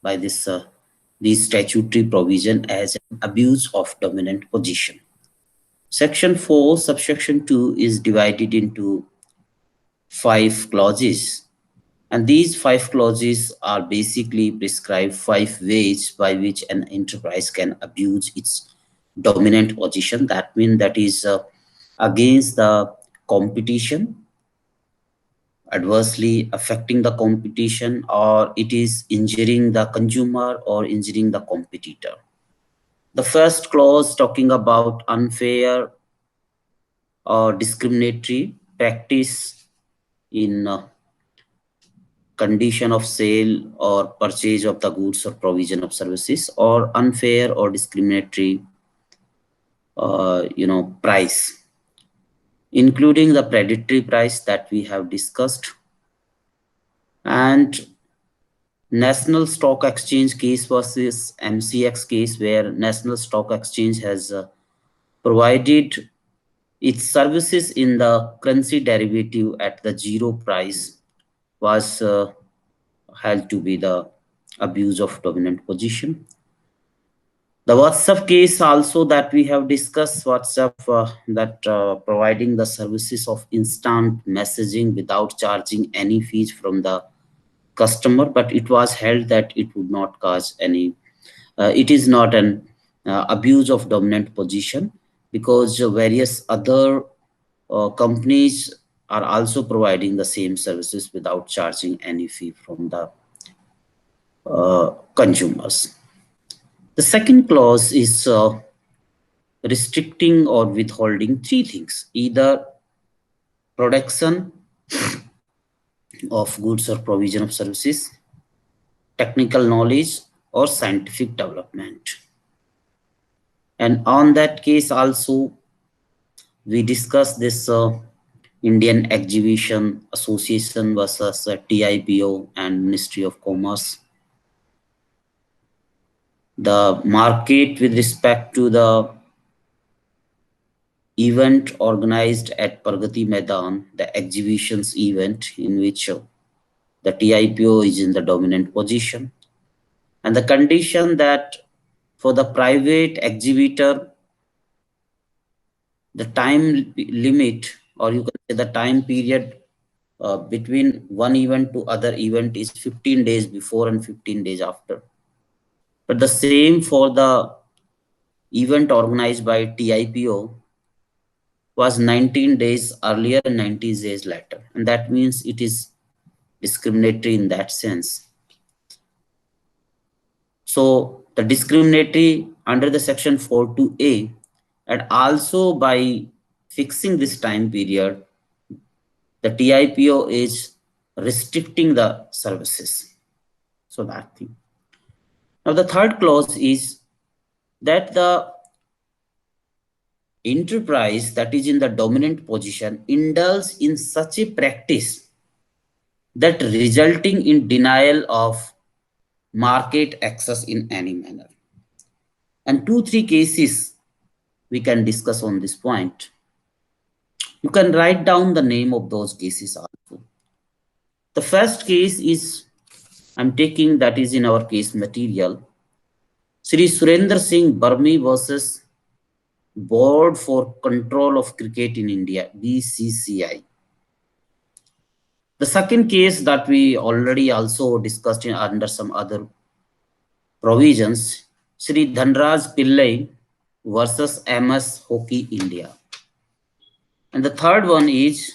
by these statutory provision as an abuse of dominant position. Section 4, subsection 2 is divided into 5 clauses, and these 5 clauses are basically prescribe 5 ways by which an enterprise can abuse its dominant position. That means that is against the competition, adversely affecting the competition, or it is injuring the consumer or injuring the competitor. The first clause talking about unfair or discriminatory practice in condition of sale or purchase of the goods or provision of services, or unfair or discriminatory price, including the predatory price that we have discussed. And National Stock Exchange case versus MCX case, where National Stock Exchange has provided its services in the currency derivative at the zero price, was held to be the abuse of dominant position. The WhatsApp case also that we have discussed, WhatsApp that providing the services of instant messaging without charging any fees from the customer, but it was held that it would not cause any, it is not an abuse of dominant position, because various other companies are also providing the same services without charging any fee from the consumers. The second clause is restricting or withholding 3 things: either production of goods or provision of services, technical knowledge, or scientific development. And on that case also, we discussed this Indian Exhibition Association versus TIPO and Ministry of Commerce. The market with respect to the event organized at Pragati Maidan, the exhibitions event in which the TIPO is in the dominant position, and the condition that for the private exhibitor, the time limit, or you can say the time period between one event to other event, is 15 days before and 15 days after. But the same for the event organized by TIPO was 19 days earlier and 90 days later. And that means it is discriminatory in that sense. So the discriminatory under the section 42A, and also by fixing this time period, the TIPO is restricting the services. So that thing. Now the third clause is that the enterprise that is in the dominant position indulges in such a practice that resulting in denial of market access in any manner. And 2-3 cases we can discuss on this point. You can write down the name of those cases also. The first case is, I'm taking that is in our case material, Sri Surinder Singh Burmi versus Board for Control of Cricket in India, BCCI. The second case that we already also discussed under some other provisions, Sri Dhandras Pillai versus MS Hoki India. And the third one is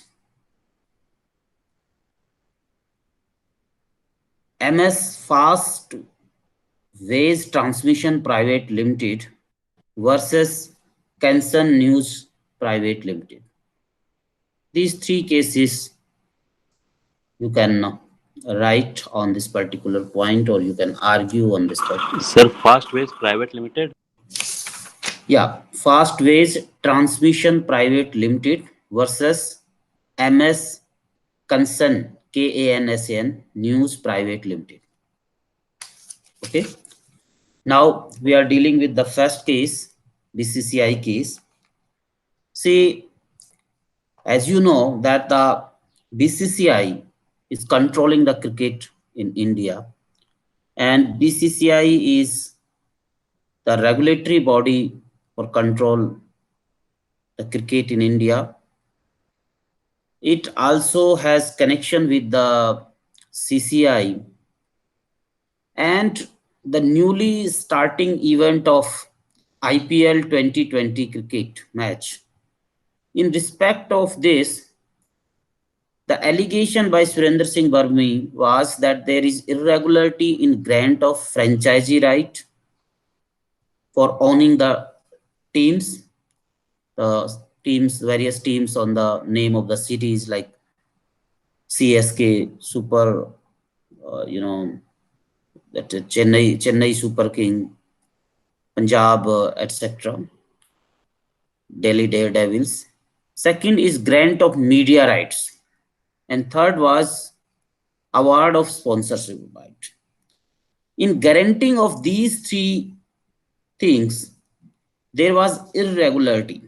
MS Fast Ways Transmission Private Limited versus Canson News Private Limited. These 3 cases you can write on this particular point, or you can argue on this particular. Sir, Fastways Private Limited. Yeah, Fastways Transmission Private Limited versus MS Kansan, KANSN News Private Limited. Okay. Now we are dealing with the first case, BCCI case. See, as you know that the BCCI is controlling the cricket in India, and BCCI is the regulatory body for control the cricket in India. It also has connection with the CCI and the newly starting event of IPL 2020 cricket match. In respect of this, the allegation by Surinder Singh Burmi was that there is irregularity in grant of franchisee right for owning the teams, the teams, various teams on the name of the cities like CSK, Super, that Chennai Super King, Punjab, etc., Delhi Daredevils. Second is grant of media rights, and third was award of sponsorship right. In guaranteeing of these three things, there was irregularity.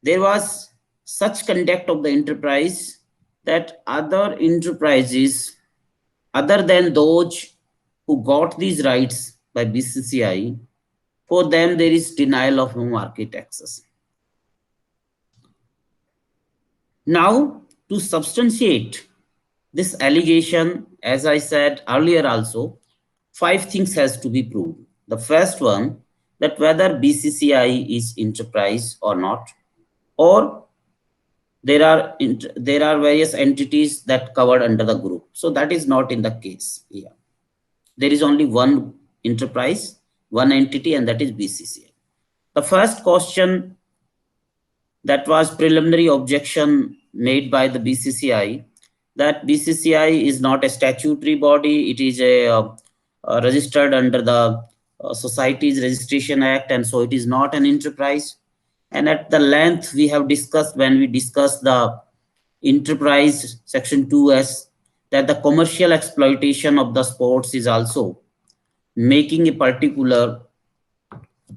There was such conduct of the enterprise that other enterprises, other than those who got these rights by BCCI, for them there is denial of market access. Now, to substantiate this allegation, as I said earlier also, five things has to be proved. The first one, that whether BCCI is enterprise or not, or there are various entities that covered under the group. So that is not in the case here. There is only one enterprise, one entity, and that is BCCI. The first question, that was preliminary objection made by the BCCI, that BCCI is not a statutory body. It is registered under the Societies Registration Act, and so it is not an enterprise. And at the length we have discussed when we discussed the enterprise section 2s, that the commercial exploitation of the sports is also making a particular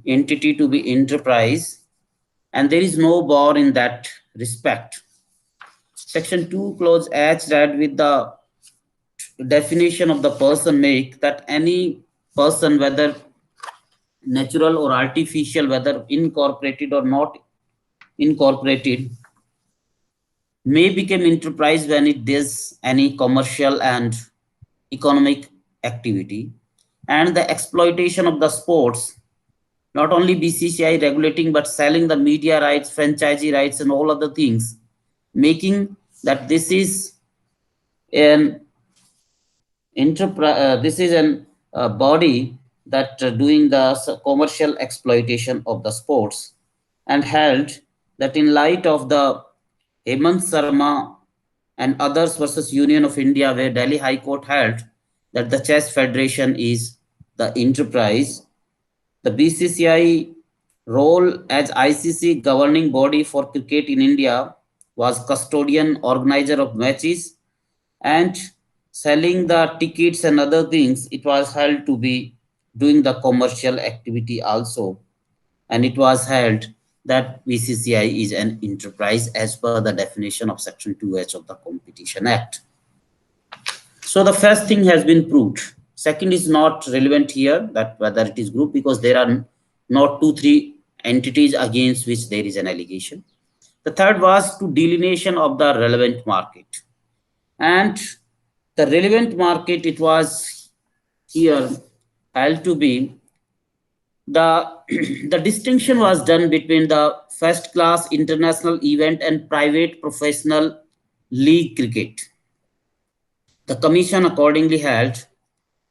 entity to be enterprise, and there is no bar in that respect. Section 2 clause H read with the definition of the person make that any person, whether natural or artificial, whether incorporated or not incorporated, may become enterprise when it does any commercial and economic activity. And the exploitation of the sports, not only BCCI regulating but selling the media rights, franchisee rights, and all other things, making that this is an enterprise. This is an body that doing the commercial exploitation of the sports, and held that in light of the Hemant Sharma and others versus Union of India, where Delhi High Court held that the Chess Federation is the enterprise, the BCCI role as ICC governing body for cricket in India was custodian, organizer of matches, and selling the tickets and other things. It was held to be doing the commercial activity also, and it was held that BCCI is an enterprise as per the definition of Section 2H of the Competition Act. So the first thing has been proved. Second is not relevant here, that whether it is group, because there are not 2-3 entities against which there is an allegation. The third was to delineation of the relevant market. And the relevant market, it was here held to be the the distinction was done between the first class international event and private professional league cricket. The commission accordingly held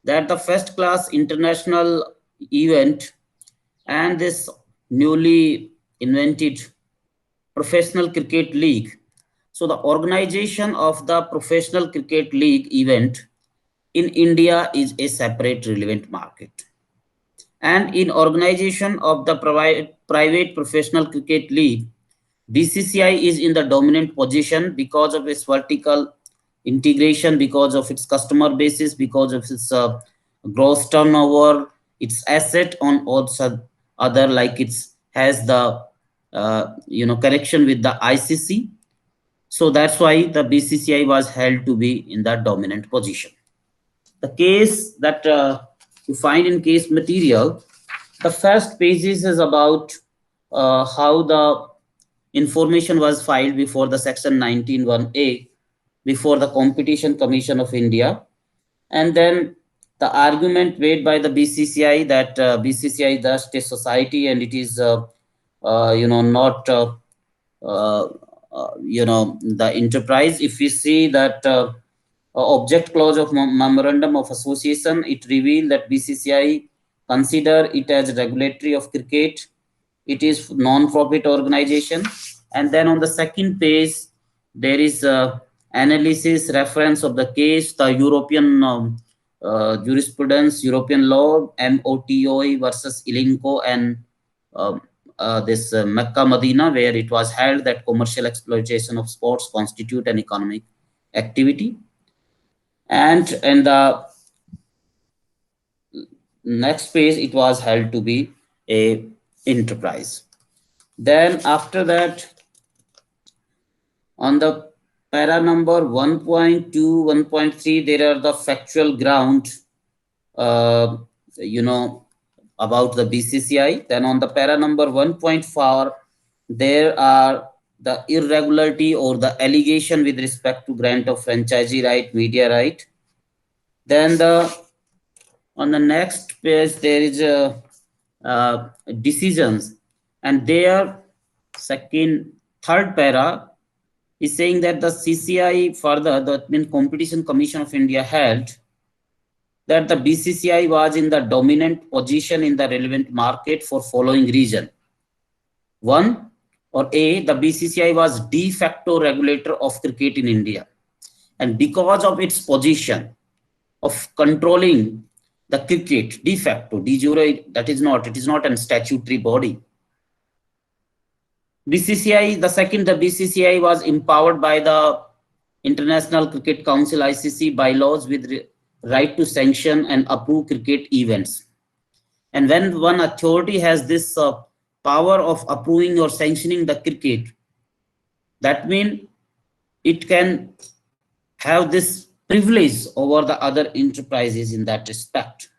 that the first class international event and this newly invented professional cricket league, so the organization of the professional cricket league event in India is a separate relevant market, and in organization of the private professional cricket league, BCCI is in the dominant position because of its vertical integration, because of its customer basis, because of its gross turnover, its asset on also other, like it's has the connection with the ICC. So that's why the BCCI was held to be in that dominant position. The case that you find in case material, the first pages is about how the information was filed before the section 191A before the Competition Commission of India, and then the argument made by the BCCI that BCCI is just a society and it is not uh, the enterprise. If we see that object clause of memorandum of association, it revealed that BCCI consider it as regulatory of cricket. It is non-profit organization. And then on the second page there is a analysis reference of the case, the European jurisprudence, European law, MOTOE versus Ilinco, and um, this Mecca Medina, where it was held that commercial exploitation of sports constitute an economic activity. And in the next page, it was held to be a enterprise. Then after that, on the para number 1.2, 1.3, there are the factual ground, uh, you know, about the BCCI. Then on the para number 1.4, there are the irregularity or the allegation with respect to grant of franchisee right, media right. Then on the next page there is a decisions, and there third para is saying that the CCI further, that means Competition Commission of India, held that the BCCI was in the dominant position in the relevant market for following reason. One, or A, the BCCI was de facto regulator of cricket in India, and because of its position of controlling the cricket de facto, de jure, that is not, it is not a statutory body. BCCI, the second, the BCCI was empowered by the International Cricket Council ICC bylaws with right to sanction and approve cricket events. And when one authority has this power of approving or sanctioning the cricket, that means it can have this privilege over the other enterprises in that respect.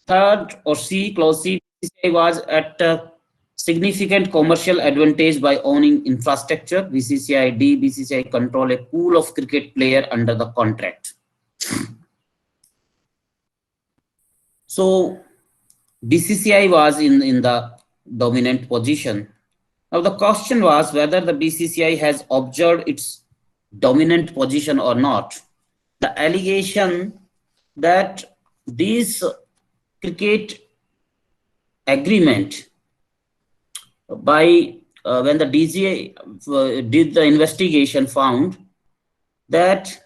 Third, or C, clause C, BCCI was at significant commercial advantage by owning infrastructure. BCCI D, BCCI control a pool of cricket player under the contract. So BCCI was in the dominant position. Now the question was whether the BCCI has observed its dominant position or not. The allegation that this cricket agreement by when the DGA did the investigation, found that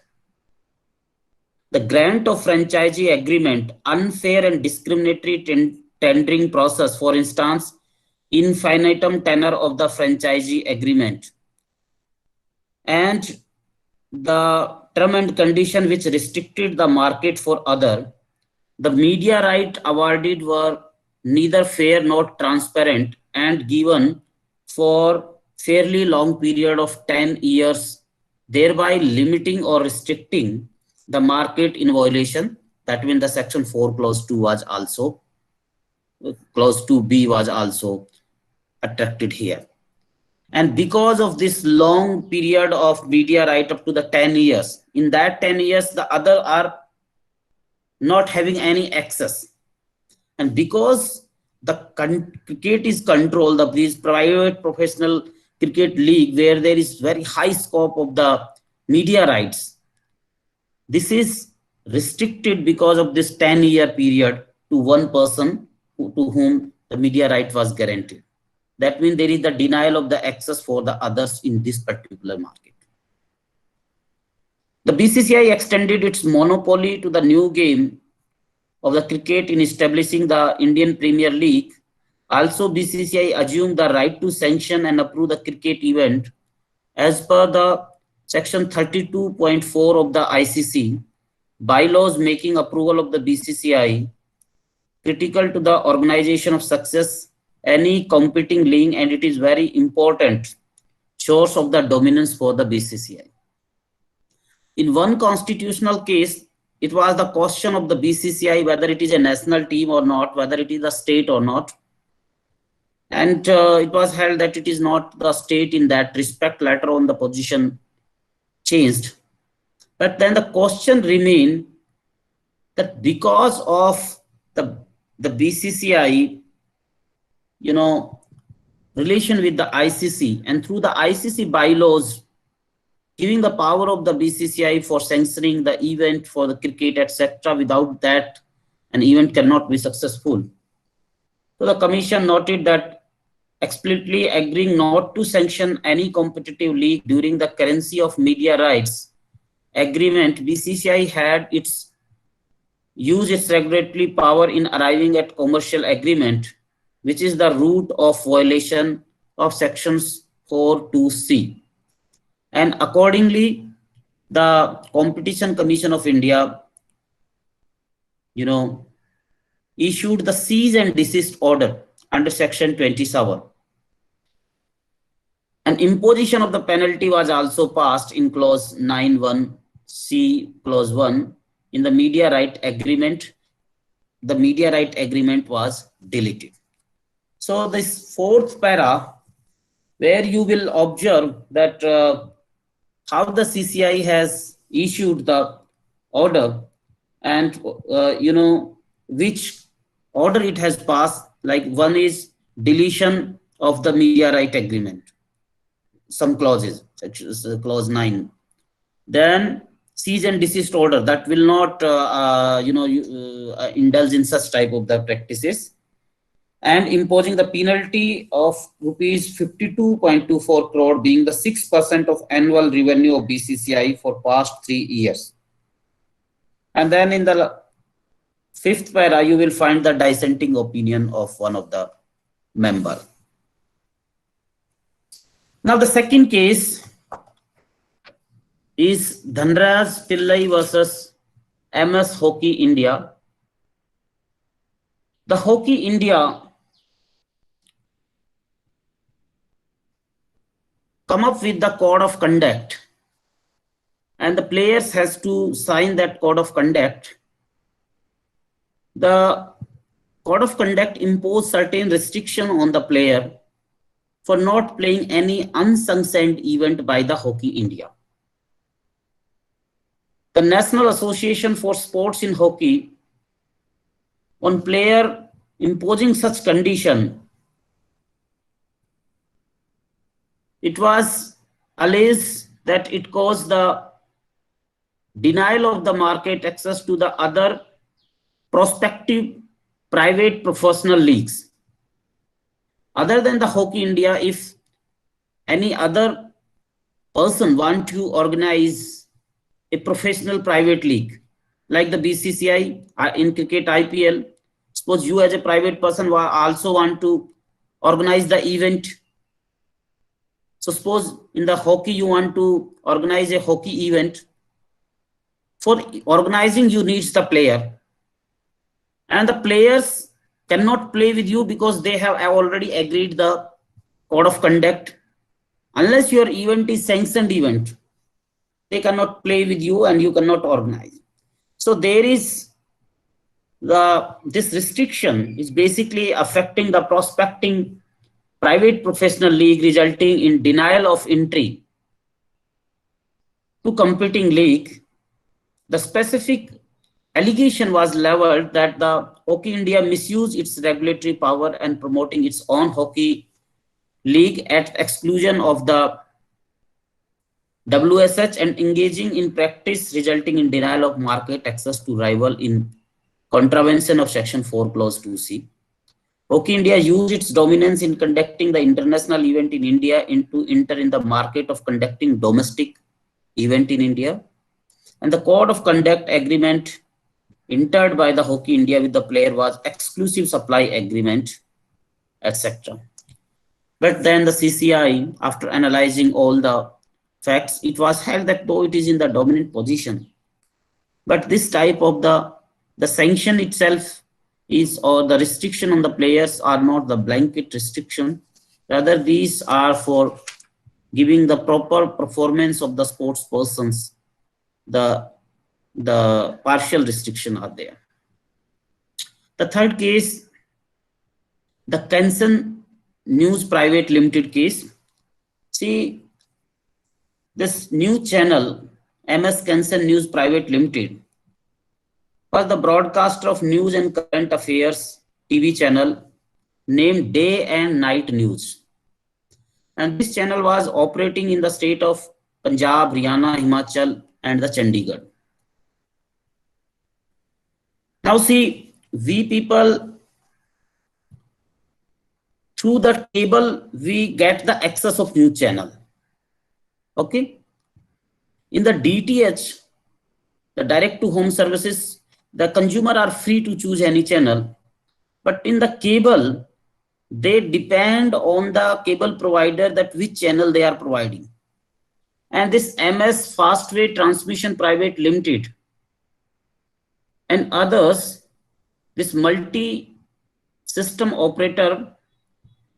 the grant of franchisee agreement, unfair and discriminatory tendering process, for instance, infinitum tenure of the franchisee agreement, and the term and condition which restricted the market for other, the media right awarded were neither fair nor transparent and given for fairly long period of 10 years, thereby limiting or restricting the market in violation. That means the section 4 clause 2 was also, clause 2b was also attracted here. And because of this long period of media right up to the 10 years, in that 10 years the other are not having any access, and because the cricket is controlled, of these private professional cricket league where there is very high scope of the media rights, this is restricted because of this 10-year period to one person to whom the media right was guaranteed. That means there is the denial of the access for the others in this particular market. The BCCI extended its monopoly to the new game of the cricket in establishing the Indian Premier League. Also, BCCI assumed the right to sanction and approve the cricket event as per the section 32.4 of the ICC bylaws, making approval of the BCCI critical to the organization of success any competing league, and it is very important source of the dominance for the BCCI. In one constitutional case, it was the question of the BCCI whether it is a national team or not, whether it is a state or not. And it was held that it is not the state in that respect. Later on, the position changed. But then the question remained that because of the, the BCCI, you know, relation with the ICC, and through the ICC bylaws, giving the power of the BCCI for sanctioning the event for the cricket, etc. Without that, an event cannot be successful. So the commission noted that explicitly agreeing not to sanction any competitive league during the currency of media rights agreement, BCCI had used its regulatory power in arriving at commercial agreement, which is the root of violation of sections 4(2)(c). And accordingly, the Competition Commission of India, issued the cease and desist order under section 27. An imposition of the penalty was also passed in clause 9(1)(c) clause 1 in the media right agreement. The media right agreement was deleted. So this fourth para, where you will observe that how the CCI has issued the order, and which order it has passed. Like one is deletion of the media right agreement, some clauses, clause 9. Then cease and desist order that will not indulge in such type of the practices, and imposing the penalty of rupees 52.24 crore, being the 6% of annual revenue of BCCI for past 3 years. And then in the fifth para, you will find the dissenting opinion of one of the member. Now the second case is Dhandras Pillai versus MS Hoki India. The Hoki India come up with the code of conduct, and the players has to sign that code of conduct. The code of conduct impose certain restriction on the player for not playing any unsanctioned event by the Hoki India. The National Association for Sports in Hockey, on player imposing such condition, it was alleged that it caused the denial of the market access to the other prospective private professional leagues. Other than the Hoki India, if any other person want to organize a professional private league, like the BCCI in cricket IPL, suppose you as a private person also want to organize the event. So suppose in the hockey you want to organize a hockey event. For organizing you needs the player, and the players cannot play with you because they have already agreed the code of conduct. Unless your event is sanctioned event, they cannot play with you and you cannot organize. So there is this restriction is basically affecting the prospecting private professional league, resulting in denial of entry to competing league. The specific allegation was leveled that the Hockey India misused its regulatory power and promoting its own hockey league at exclusion of the WSH and engaging in practice resulting in denial of market access to rival in contravention of section 4 clause 2c. Hockey India used its dominance in conducting the international event in India to enter in the market of conducting domestic event in India. And the code of conduct agreement entered by the Hockey India with the player was exclusive supply agreement, etc. But then the CCI, after analyzing all the facts, it was held that though it is in the dominant position, but this type of the sanction itself is, or the restriction on the players are not the blanket restriction. Rather, these are for giving the proper performance of the sports persons, the the partial restriction are there. The third case, the Kansan News Private Limited case. See, this new channel, MS Kansan News Private Limited, was the broadcaster of news and current affairs TV channel named Day and Night News. And this channel was operating in the state of Punjab, Haryana, Himachal, and the Chandigarh. Now see, we people, through the cable, we get the access of news channel. Okay. In the DTH, the direct to home services, the consumer are free to choose any channel. But in the cable, they depend on the cable provider that which channel they are providing. And this MS Fastway Transmission Private Limited and others, this multi-system operator,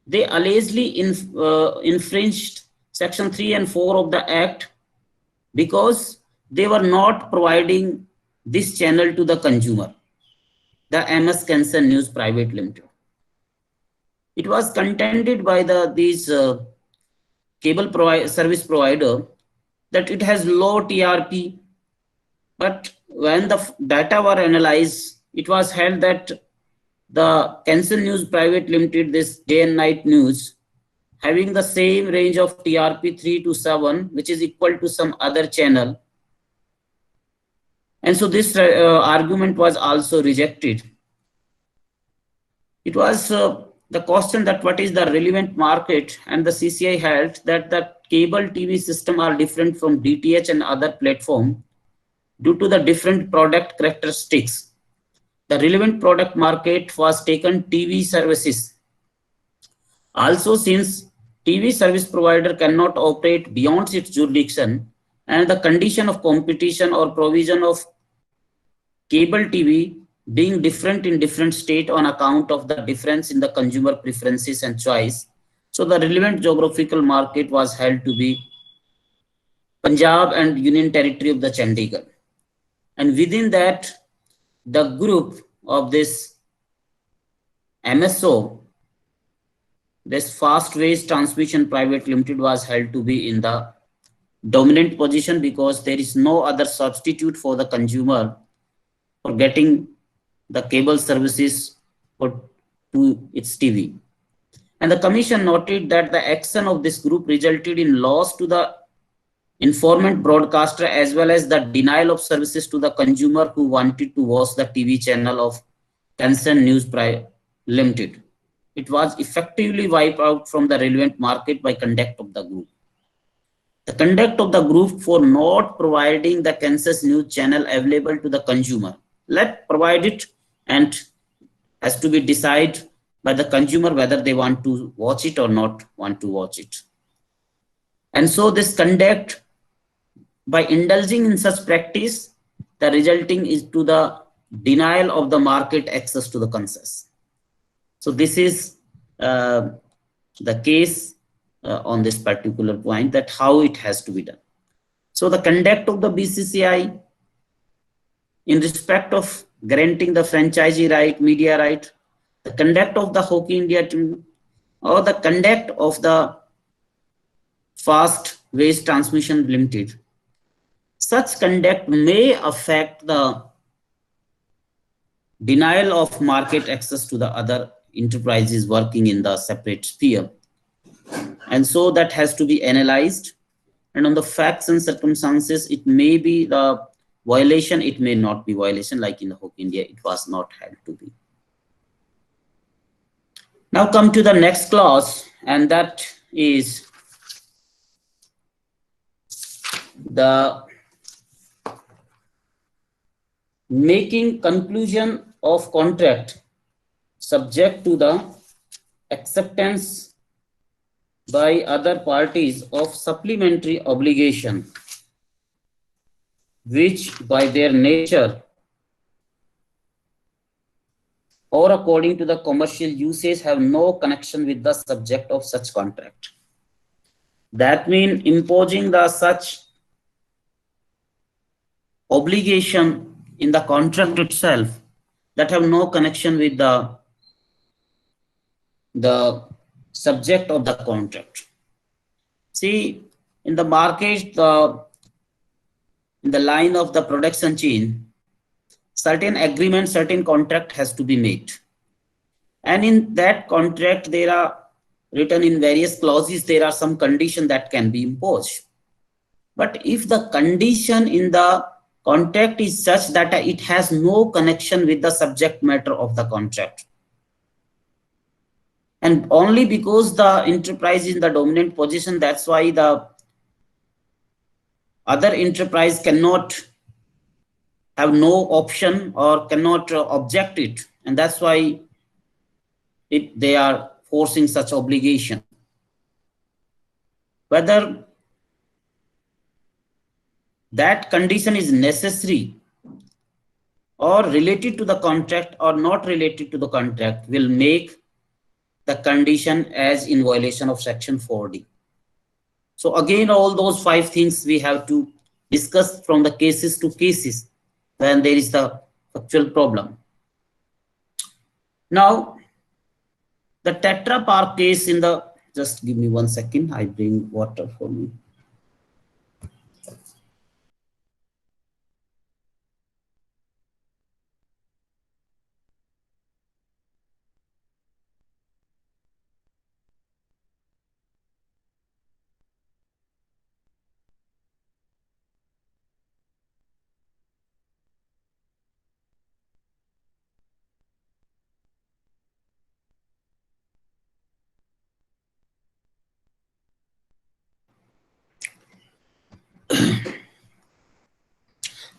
they allegedly infringed Section 3 and 4 of the Act because they were not providing this channel to the consumer, the MS Kansan News Private Limited. It was contended by these cable service provider that it has low TRP, but when the data were analyzed, it was held that the Kansan News Private Limited, this day and night news, having the same range of TRP 3 to 7, which is equal to some other channel. And so this argument was also rejected. It was the question that what is the relevant market, and the CCI held that the cable TV system are different from DTH and other platform due to the different product characteristics. The relevant product market was taken TV services. Also, since TV service provider cannot operate beyond its jurisdiction, and the condition of competition or provision of cable TV being different in different state on account of the difference in the consumer preferences and choice. So the relevant geographical market was held to be Punjab and Union Territory of the Chandigarh. And within that, the group of this MSO, this Fast Ways Transmission Private Limited, was held to be in the dominant position because there is no other substitute for the consumer for getting the cable services to its TV. And the commission noted that the action of this group resulted in loss to the informant broadcaster as well as the denial of services to the consumer who wanted to watch the TV channel of Kansan News Private Limited. It was effectively wiped out from the relevant market by conduct of the group. The conduct of the group for not providing the Kansas News channel available to the consumer. Let provide it, and has to be decided by the consumer whether they want to watch it or not want to watch it. And so this conduct, by indulging in such practice, the resulting is to the denial of the market access to the Kansas. So this is the case on this particular point, that how it has to be done. So the conduct of the BCCI in respect of granting the franchisee right, media right, the conduct of the Hoki India team, or the conduct of the Fast Waste Transmission Limited. Such conduct may affect the denial of market access to the other enterprises working in the separate sphere. And so that has to be analyzed. And on the facts and circumstances, it may be the violation, it may not be violation, like in the Hoki India, it was not held to be. Now come to the next clause, and that is the making conclusion of contract subject to the acceptance by other parties of supplementary obligation, which by their nature or according to the commercial usage have no connection with the subject of such contract. That means imposing the such obligation in the contract itself that have no connection with the subject of the contract. See, in the market, in the line of the production chain, certain agreement, certain contract has to be made. And in that contract, there are written in various clauses, there are some condition that can be imposed. But if the condition in the contract is such that it has no connection with the subject matter of the contract, and only because the enterprise is in the dominant position, that's why the other enterprise cannot have no option or cannot object it, and that's why they are forcing such obligation. Whether that condition is necessary or related to the contract or not related to the contract will make the condition as in violation of section 4D. So again, all those 5 things we have to discuss from the cases to cases when there is the actual problem. Now, the Tetra Pak case in the, just give me 1 second, I bring water for me.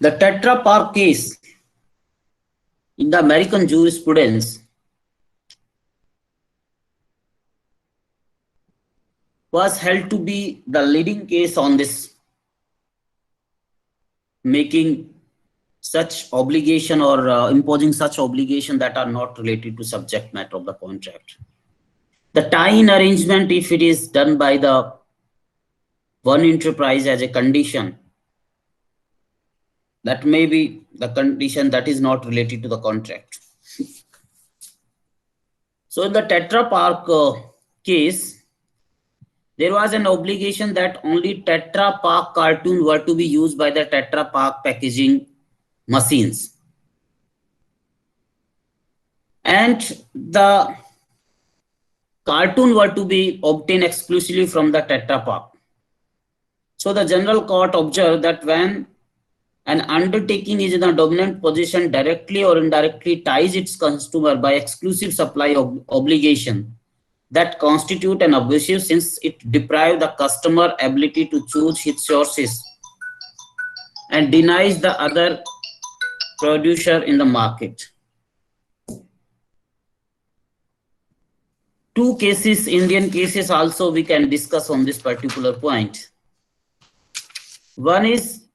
The Tetra Pak case in the American jurisprudence was held to be the leading case on this, making such obligation or imposing such obligation that are not related to subject matter of the contract. The tie-in arrangement, if it is done by the one enterprise as a condition, that may be the condition that is not related to the contract. So in the Tetra Pak case, there was an obligation that only Tetra Pak cartoon were to be used by the Tetra Pak packaging machines. And the cartoon were to be obtained exclusively from the Tetra Pak. So the general court observed that when an undertaking is in a dominant position, directly or indirectly ties its customer by exclusive supply obligation, that constitute an abusive since it deprives the customer ability to choose its sources and denies the other producer in the market. 2 cases, Indian cases also we can discuss on this particular point. One is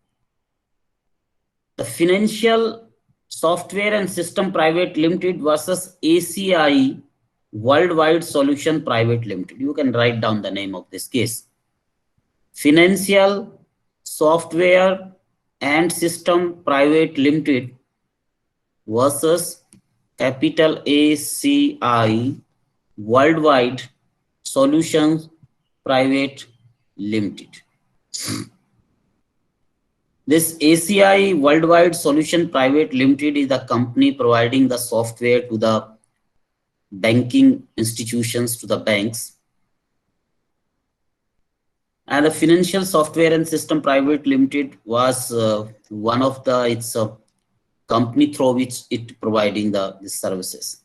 the Financial Software and System Private Limited versus ACI Worldwide Solution Private Limited. You can write down the name of this case. Financial Software and System Private Limited versus capital ACI Worldwide Solutions Private Limited. This ACI Worldwide Solution Private Limited is the company providing the software to the banking institutions, to the banks. And the Financial Software and System Private Limited was one of the, it's a company through which it providing these services.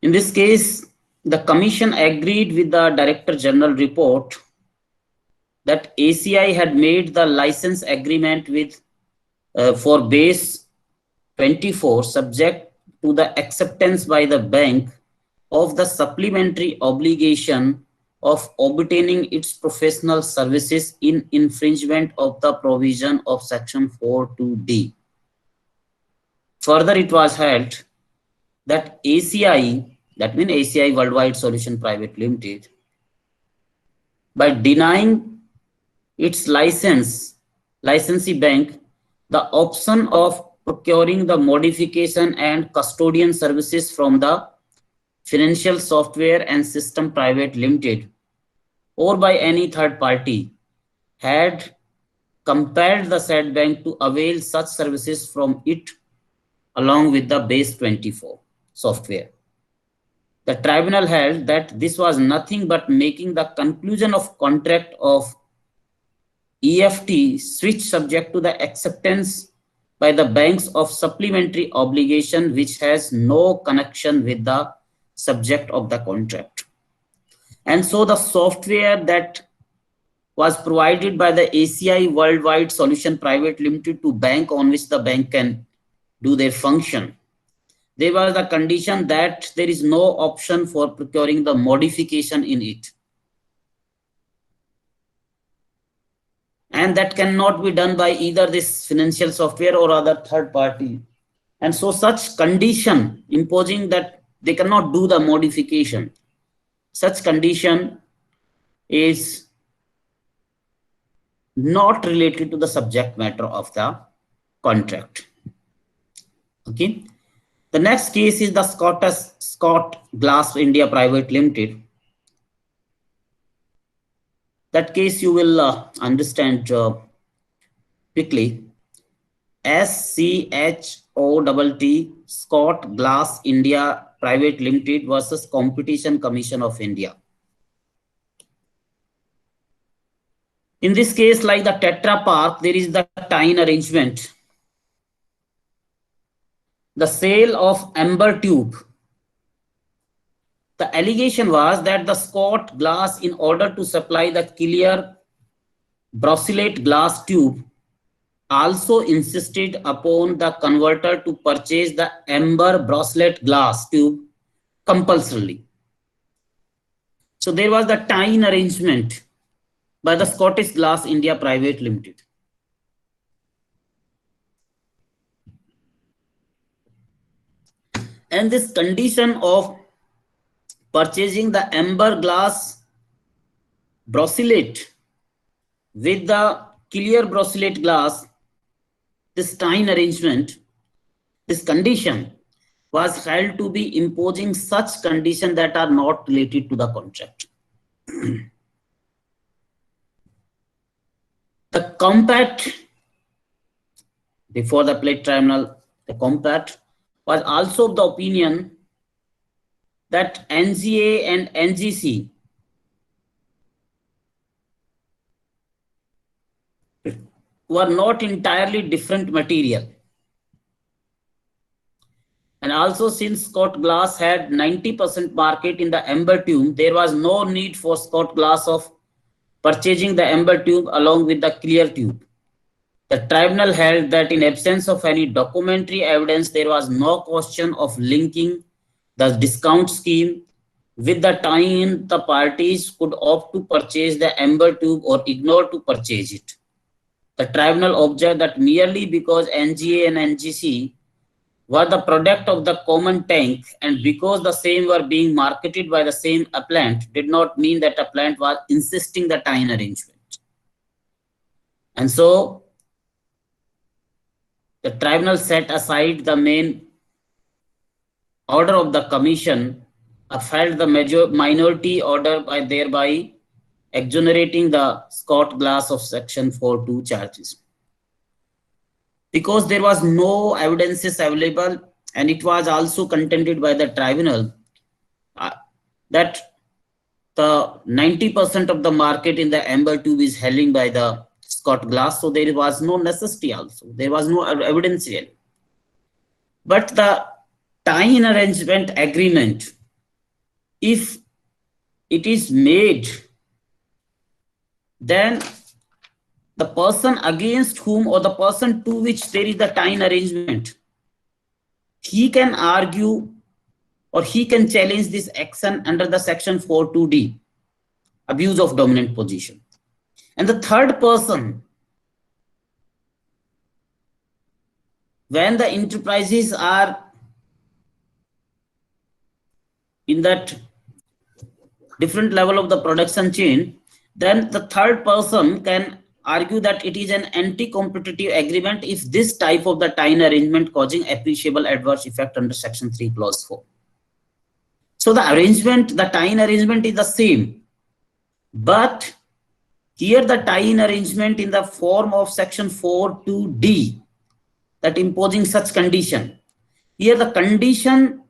In this case, the commission agreed with the Director General report that ACI had made the license agreement with for base 24 subject to the acceptance by the bank of the supplementary obligation of obtaining its professional services in infringement of the provision of section 42D. Further, it was held that ACI, that means ACI Worldwide Solution Private Limited, by denying its license licensee bank the option of procuring the modification and custodian services from the financial software and system private limited or by any third party had compelled the said bank to avail such services from it along with the base 24 software. The tribunal held that this was nothing but making the conclusion of contract of EFT switch subject to the acceptance by the banks of supplementary obligation which has no connection with the subject of the contract. And so the software that was provided by the ACI Worldwide Solution Private Limited to bank on which the bank can do their function. There was the condition that there is no option for procuring the modification in it. And that cannot be done by either this financial software or other third party. And so such condition imposing that they cannot do the modification, such condition is not related to the subject matter of the contract. Okay. The next case is the Scott Glass India Private Limited. That case you will understand quickly. SCHOTT Scott Glass India Private Limited versus Competition Commission of India. In this case, like the Tetra Park, there is the tying arrangement. The sale of amber tube. The allegation was that the Scott Glass, in order to supply the clear bracelet glass tube, also insisted upon the converter to purchase the amber bracelet glass tube compulsorily. So there was the tying arrangement by the Scottish Glass India Private Limited. And this condition of purchasing the amber glass bracelet with the clear bracelet glass, this tying arrangement, this condition was held to be imposing such conditions that are not related to the contract. The compact, before the plate tribunal, the compact was also of the opinion that NGA and NGC were not entirely different material. And also, since Scott Glass had 90% market in the amber tube, there was no need for Scott Glass of purchasing the amber tube along with the clear tube. The tribunal held that in absence of any documentary evidence, there was no question of linking the discount scheme with the tie-in. The parties could opt to purchase the amber tube or ignore to purchase it. The tribunal observed that merely because NGA and NGC were the product of the common tank and because the same were being marketed by the same appellant did not mean that appellant was insisting the tie-in arrangement. And so the tribunal set aside the main order of the commission, upheld the minority order by thereby exonerating the Scott Glass of Section 4.2 charges. Because there was no evidences available, and it was also contended by the tribunal that the 90% of the market in the amber tube is held by the Scott Glass, so there was no necessity also. There was no evidence really. But the tie-in arrangement agreement, if it is made, then the person against whom or the person to which there is the tie-in arrangement, he can argue or he can challenge this action under the section 4.2d, abuse of dominant position. And the third person, when the enterprises are in that different level of the production chain, then the third person can argue that it is an anti-competitive agreement if this type of the tie-in arrangement causing appreciable adverse effect under section 3 clause 4. So the arrangement, the tie-in arrangement is the same, but here the tie-in arrangement in the form of section 4 to D, that imposing such condition. Here the condition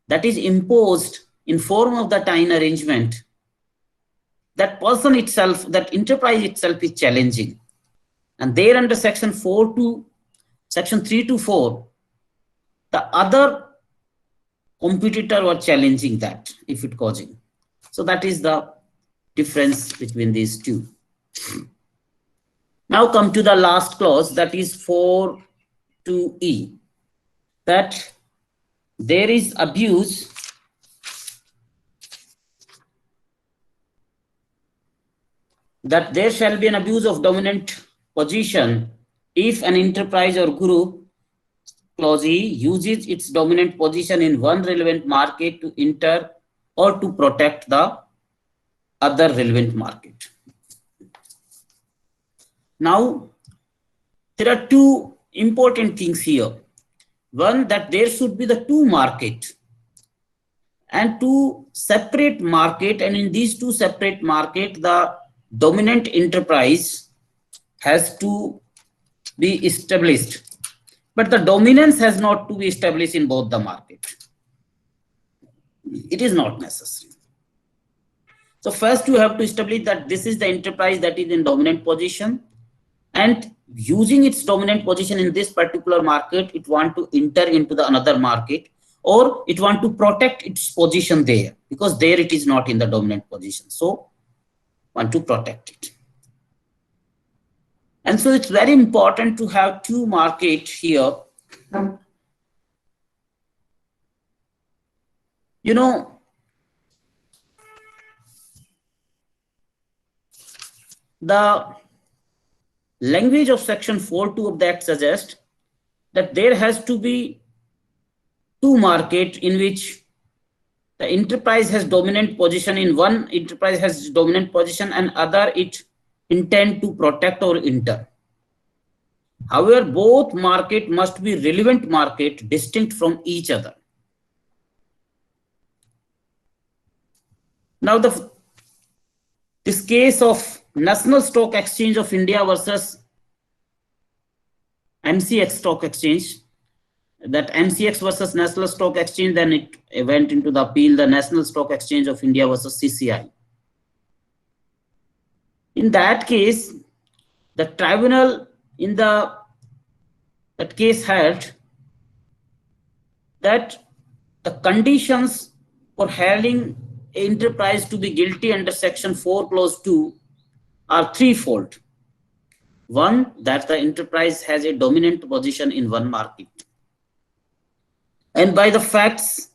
that is imposed in form of the tie-in arrangement, that person itself, that enterprise itself is challenging. And there under section 4 to section 3 to 4, the other competitor was challenging that if it causing. So that is the difference between these two. Now come to the last clause, that is 4 to E, that there is abuse that there shall be an abuse of dominant position if an enterprise or group, clause E, uses its dominant position in one relevant market to enter or to protect the other relevant market. Now, there are two important things here. One, that there should be the two market and two separate market, and in these two separate market, the dominant enterprise has to be established, but the dominance has not to be established in both the market. It is not necessary. So first you have to establish that this is the enterprise that is in dominant position, and using its dominant position in this particular market, it want to enter into the another market, or it want to protect its position there because there it is not in the dominant position. So want to protect it. And so it's very important to have two markets here. You know, the language of section 4.2 of the Act suggests that there has to be two market in which the enterprise has dominant position, in one enterprise has dominant position and other it intend to protect or enter. However, both market must be relevant market distinct from each other. Now this case of National Stock Exchange of India versus MCX Stock Exchange, that MCX versus National Stock Exchange, then it went into the appeal, the National Stock Exchange of India versus CCI. In that case, the tribunal in that case held that the conditions for hailing enterprise to be guilty under section 4 clause 2 are threefold. One, that the enterprise has a dominant position in one market. And by the facts,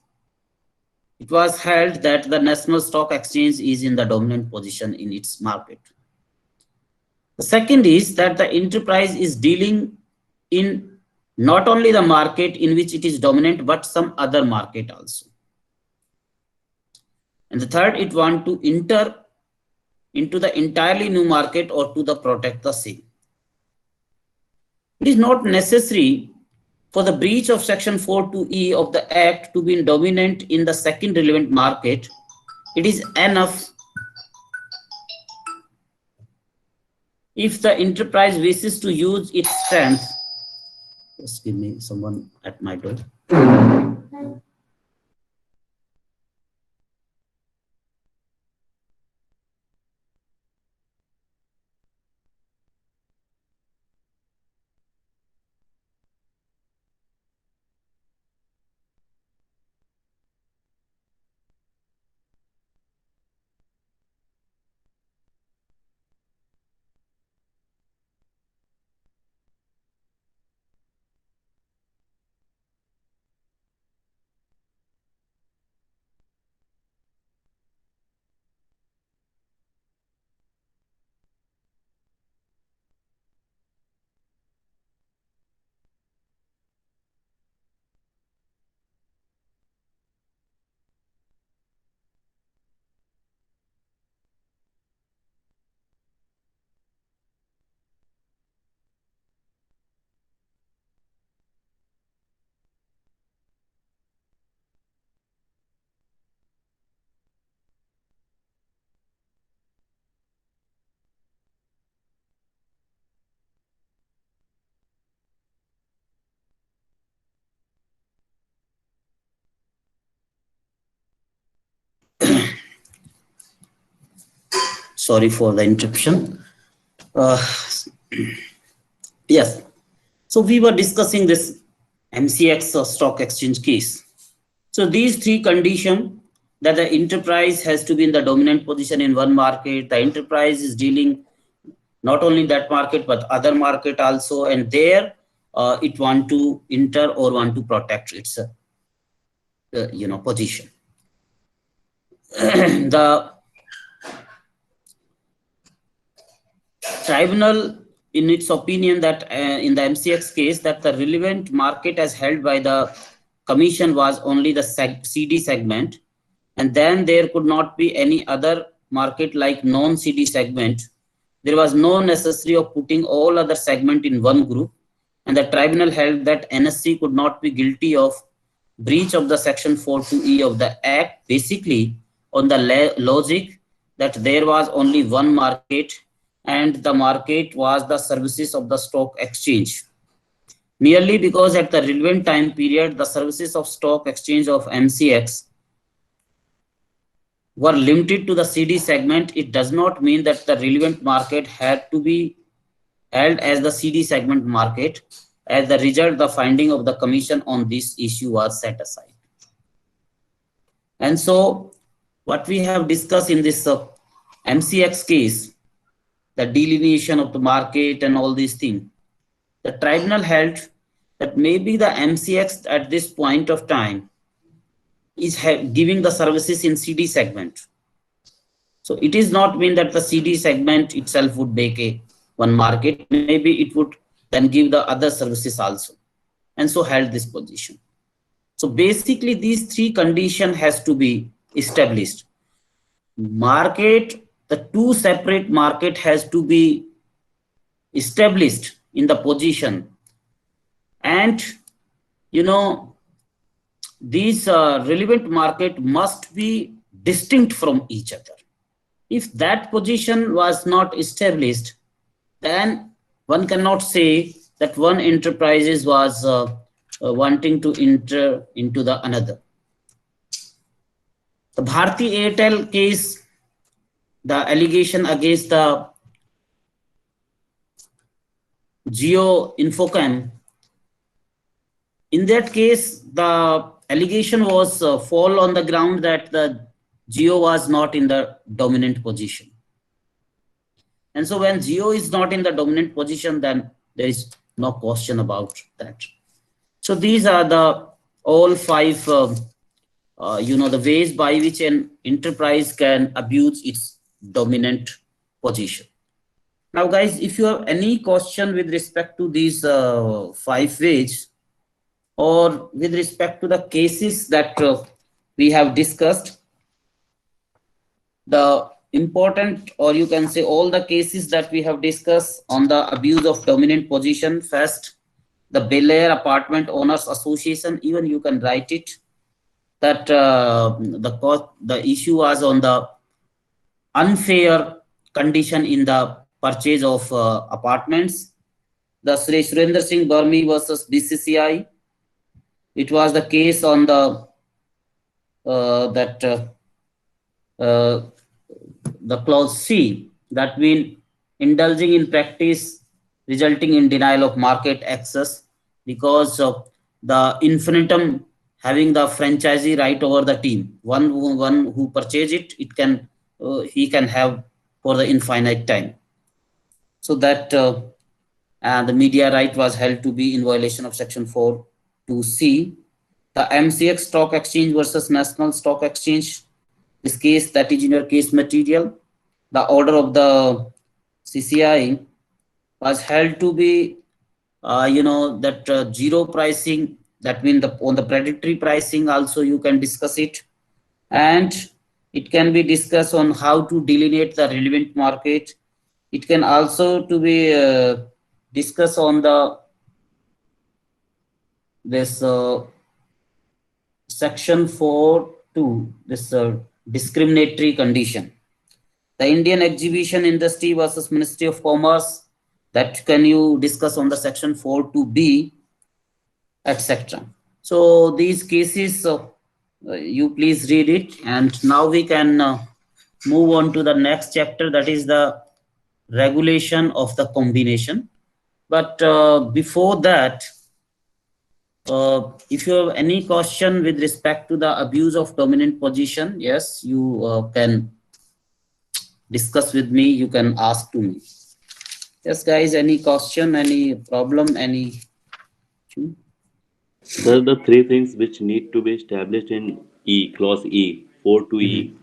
it was held that the National Stock Exchange is in the dominant position in its market. The second is that the enterprise is dealing in not only the market in which it is dominant, but some other market also. And the third, it want to enter into the entirely new market or to the protect the same. It is not necessary for the breach of section 4.2e of the Act to be dominant in the second relevant market. It is enough if the enterprise wishes to use its strength. Just give me someone at my door. Sorry for the interruption. Uh, yes. So we were discussing this MCX stock exchange case. So these three conditions that the enterprise has to be in the dominant position in one market, the enterprise is dealing not only that market but other market also, and there it want to enter or want to protect its position. The tribunal in its opinion that in the MCX case that the relevant market as held by the commission was only the CD segment, and then there could not be any other market like non-CD segment. There was no necessity of putting all other segment in one group, and the tribunal held that NSC could not be guilty of breach of the section 42E of the act, basically on the logic that there was only one market and the market was the services of the stock exchange. Merely because at the relevant time period, the services of stock exchange of MCX were limited to the CD segment, it does not mean that the relevant market had to be held as the CD segment market. As the result, the finding of the commission on this issue was set aside. And so, what we have discussed in this MCX case, the delineation of the market and all these things, the tribunal held that maybe the MCX at this point of time is giving the services in CD segment. So it is not mean that the CD segment itself would make a one market. Maybe it would then give the other services also, and so held this position. So basically, these three conditions has to be established. Market, the two separate market has to be established in the position, and these relevant market must be distinct from each other. If that position was not established, then one cannot say that one enterprise was wanting to enter into the another. The Bharti Airtel case, the allegation against the Jio Infocom, in that case, the allegation was fall on the ground that the Jio was not in the dominant position. And so when Jio is not in the dominant position, then there is no question about that. So these are the all five, the ways by which an enterprise can abuse its dominant position. Now, guys, if you have any question with respect to these five ways, or with respect to the cases that we have discussed, the important, or you can say all the cases that we have discussed on the abuse of dominant position. First, the Pillai Apartment Owners Association, even you can write it, that the issue was on the unfair condition in the purchase of apartments. The Surinder Singh Burmi versus BCCI, it was the case on the the clause C, that means indulging in practice resulting in denial of market access because of the infinitum having the franchisee right over the team. One who purchase it, he can have for the infinite time. So that and the media right was held to be in violation of section 4 to C. The MCX Stock Exchange versus National Stock Exchange, this case that is in your case material, the order of the CCI was held to be, that zero pricing, that means on the predatory pricing also you can discuss it, and it can be discussed on how to delineate the relevant market. It can also to be discussed on this section 4 to this discriminatory condition. The Indian exhibition industry versus Ministry of Commerce, that can you discuss on the section 4 to B, etc. So these cases, you please read it, and now we can move on to the next chapter, that is the regulation of the combination. But before that, if you have any question with respect to the abuse of dominant position, yes, you can discuss with me, you can ask to me. Yes, guys, any question, any problem, any? Sir, the three things which need to be established in E, clause E, 4 to E,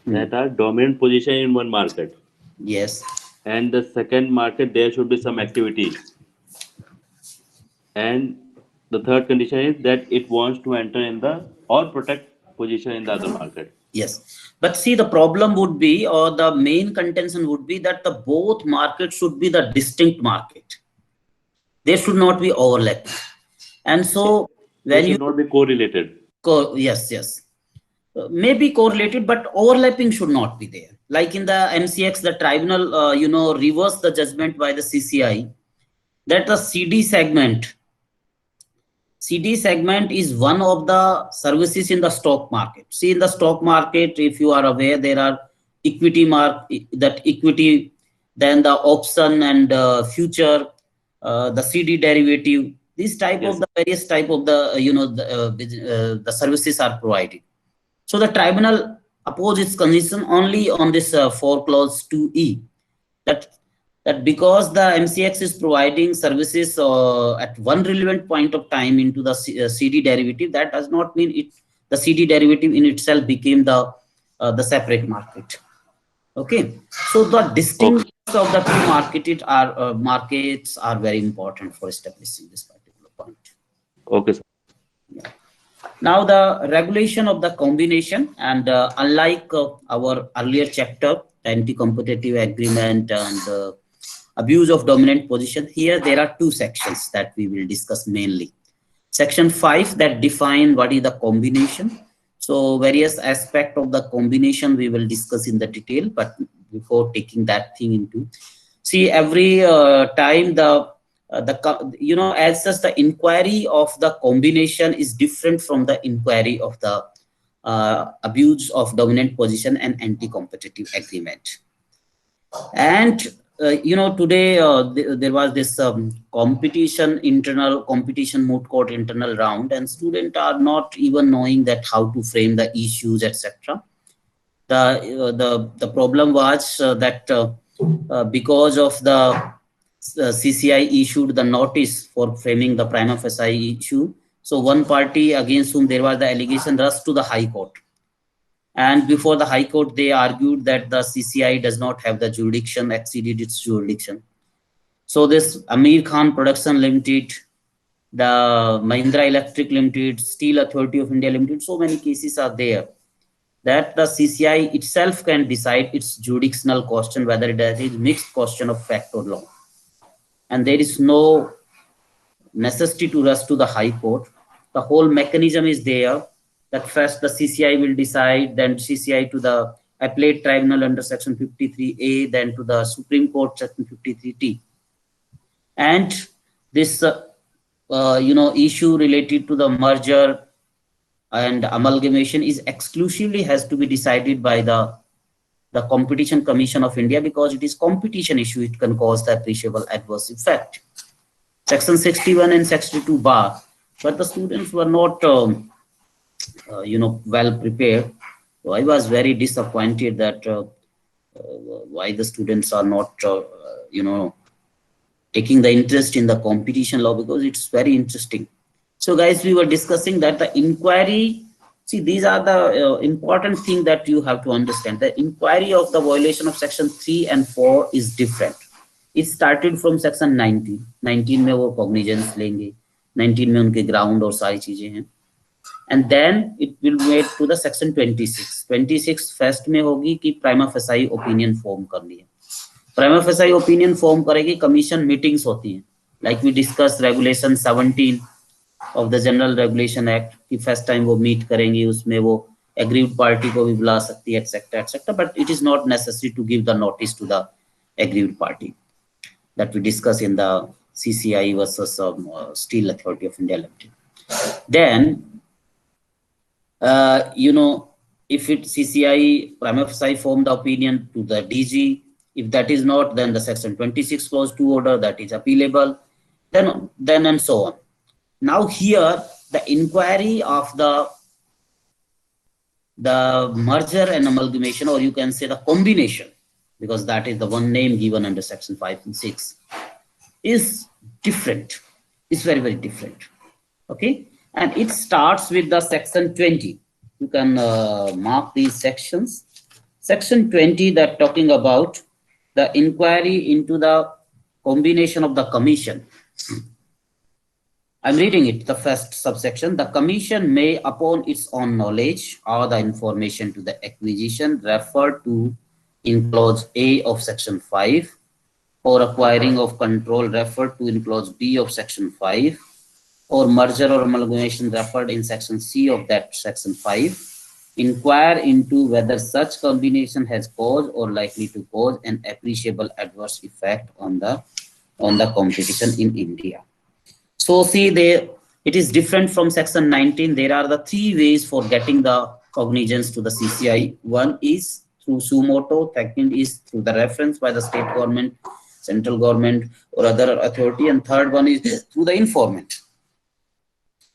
that are dominant position in one market. Yes. And the second market, there should be some activity. And the third condition is that it wants to enter in the or protect position in the other market. Yes, but see, the problem would be, or the main contention would be, that the both markets should be the distinct market. They should not be overlapping. And so They when you should not be correlated. yes, yes, may be correlated, but overlapping should not be there. Like in the MCX, the tribunal, reversed the judgment by the CCI that the CD segment is one of the services in the stock market. See, in the stock market, if you are aware, there are equity, then the option and future, the CD derivative. This type of Yes. the various type of the the services are provided. So the tribunal opposed its condition only on this 4 clause 2E, that because the MCX is providing services at one relevant point of time into the CD derivative, that does not mean the CD derivative in itself became the separate market. Okay, so the Okay. distinctness of the two markets are very important for establishing this particular point. Okay, sir. Yeah. Now the regulation of the combination, and unlike our earlier chapter, anti-competitive agreement and abuse of dominant position, here there are two sections that we will discuss mainly. Section 5 that define what is the combination. So various aspect of the combination we will discuss in the detail, but before taking that thing into, see, every time as such, the inquiry of the combination is different from the inquiry of the abuse of dominant position and anti-competitive agreement. And today there was this internal competition moot court internal round, and students are not even knowing that how to frame the issues, etc. The problem was that because of the CCI issued the notice for framing the prima facie issue, so one party against whom there was the allegation rushed to the High Court. And before the High Court, they argued that the CCI does not have the jurisdiction, exceeded its jurisdiction. So this Amir Khan Production Limited, the Mahindra Electric Limited, Steel Authority of India Limited, so many cases are there that the CCI itself can decide its jurisdictional question, whether it is mixed question of fact or law. And there is no necessity to rush to the High Court. The whole mechanism is there, that first the CCI will decide, then CCI to the appellate tribunal under section 53A, then to the Supreme Court section 53T. And this issue related to the merger and amalgamation is exclusively has to be decided by the Competition Commission of India, because it is competition issue, it can cause the appreciable adverse effect. Section 61 and 62 bar, but the students were not well prepared. So I was very disappointed that why the students are not taking the interest in the competition law, because it's very interesting. So guys, we were discussing that the inquiry, see, these are the important thing that you have to understand. The inquiry of the violation of section 3 and 4 is different. It started from section 19. 19 में वो cognizance लेंगे, 19 में उनके ground और सारी चीजें हैं, and then it will made to the section 26. 26 first में होगी कि prima facie opinion form करनी है. Prima facie opinion form करेगी, commission meetings होती हैं, like we discussed regulation 17 of the General Regulation Act कि first time वो meet करेंगी, उसमें वो aggrieved party को भी बुला सकती है, etc. But it is not necessary to give the notice to the aggrieved party, that we discuss in the CCI versus Steel Authority of India Limited. Then, if it CCI prima facie form the opinion to the DG. If that is not, then the section 26 clause 2 order that is appealable. Then and so on. Now here the inquiry of the merger and amalgamation, or you can say the combination, because that is the one name given under section 5 and 6, is different. It's very, very different. Okay, and it starts with the section 20. You can mark these sections. Section 20 that talking about the inquiry into the combination of the commission. I'm reading it, the first subsection. The commission may, upon its own knowledge or the information to the acquisition referred to in clause A of section 5, or acquiring of control referred to in clause B of section 5, or merger or amalgamation referred in section C of that section 5, inquire into whether such combination has caused or likely to cause an appreciable adverse effect on the competition in India. So see, it is different from section 19. There are the three ways for getting the cognizance to the CCI. One is through suo motu, second is through the reference by the state government, central government, or other authority, and third one is through the informant.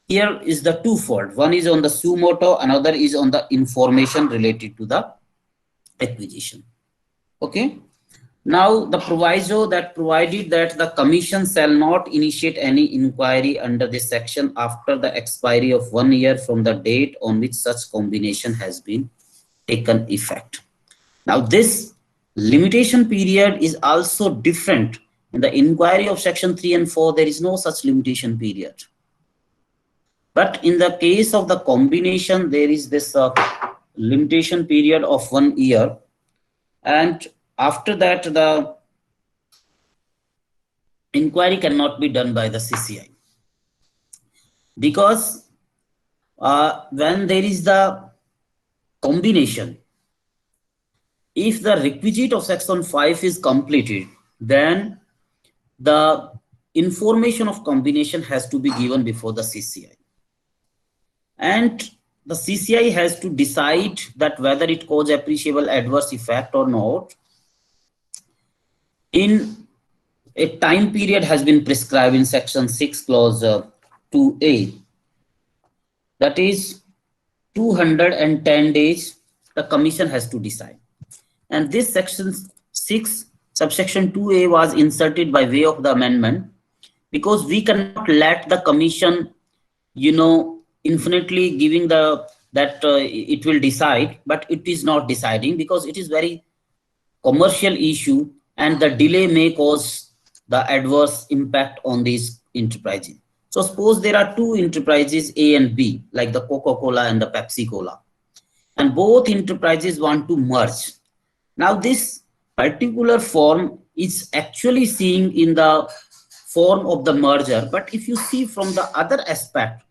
Here is the twofold. One is on the suo motu, another is on the information related to the acquisition. Okay. Now the proviso that provided that the commission shall not initiate any inquiry under this section after the expiry of 1 year from the date on which such combination has been taken effect. Now this limitation period is also different. In the inquiry of section 3 and 4, there is no such limitation period. But in the case of the combination, there is this limitation period of 1 year. And after that, the inquiry cannot be done by the CCI. Because when there is the combination, if the requisite of section 5 is completed, then the information of combination has to be given before the CCI. And the CCI has to decide that whether it causes appreciable adverse effect or not. In a time period has been prescribed in section 6 clause 2A. That is 210 days the commission has to decide. And this section 6 subsection 2A was inserted by way of the amendment, because we cannot let the commission, infinitely giving that it will decide, but it is not deciding, because it is very commercial issue and the delay may cause the adverse impact on these enterprises. So suppose there are two enterprises A and B, like the Coca-Cola and the Pepsi-Cola, and both enterprises want to merge. Now this particular form is actually seeing in the form of the merger, but if you see from the other aspect,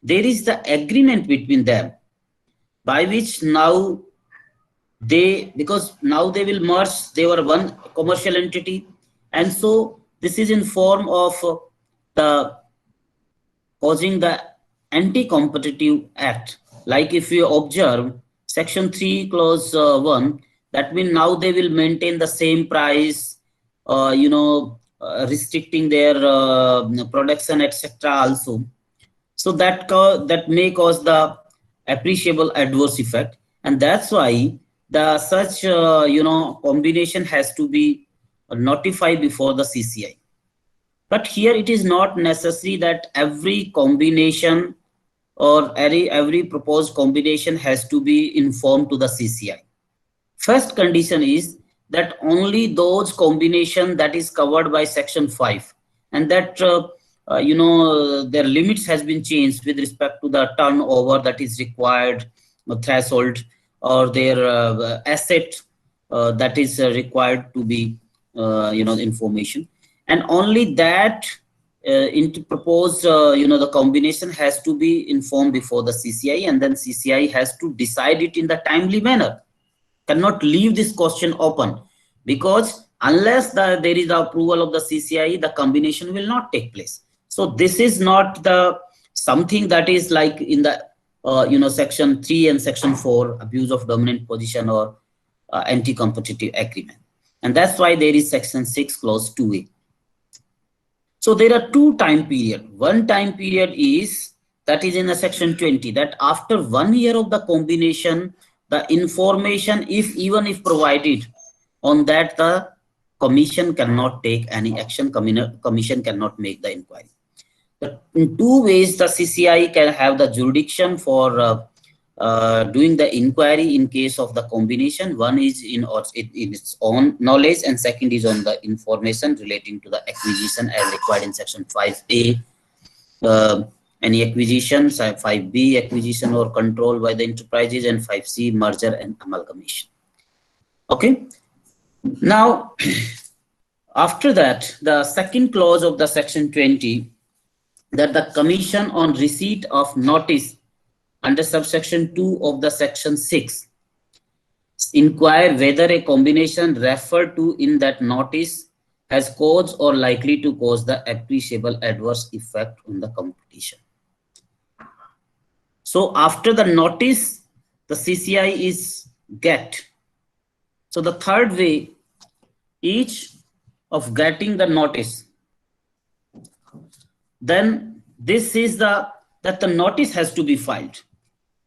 there is the agreement between them by which now because now they will merge, they were one commercial entity, and so this is in form of the causing the anti-competitive act. Like if you observe section 3 clause 1, that means now they will maintain the same price, restricting their production, etc. also. So that may cause the appreciable adverse effect, and that's why the such combination has to be notified before the CCI. But here it is not necessary that every combination or every proposed combination has to be informed to the CCI. First condition is that only those combination that is covered by section 5, and that their limits has been changed with respect to the turnover that is required, threshold, or their asset that is required to be information, and only that into proposed the combination has to be informed before the CCI, and then CCI has to decide it in the timely manner. Cannot leave this question open, because unless there is the approval of the CCI, the combination will not take place. So this is not the something that is like in the section 3 and section 4, abuse of dominant position or anti-competitive agreement. And that's why there is section 6 clause 2a. So there are two time period. One time period is that is in the section 20, that after 1 year of the combination, the information, if even if provided on that, the commission cannot take any action. Commission cannot make the inquiry. In two ways, the CCI can have the jurisdiction for doing the inquiry in case of the combination. One is in its own knowledge, and second is on the information relating to the acquisition as required in section 5A. Any acquisition, 5B acquisition or control by the enterprises, and 5C merger and amalgamation. Okay. Now, after that, the second clause of the section 20, that the commission on receipt of notice under subsection 2 of the section 6 inquire whether a combination referred to in that notice has caused or likely to cause the appreciable adverse effect on the competition. So after the notice, the CCI is get. So the third way, each of getting the notice, then this is that the notice has to be filed.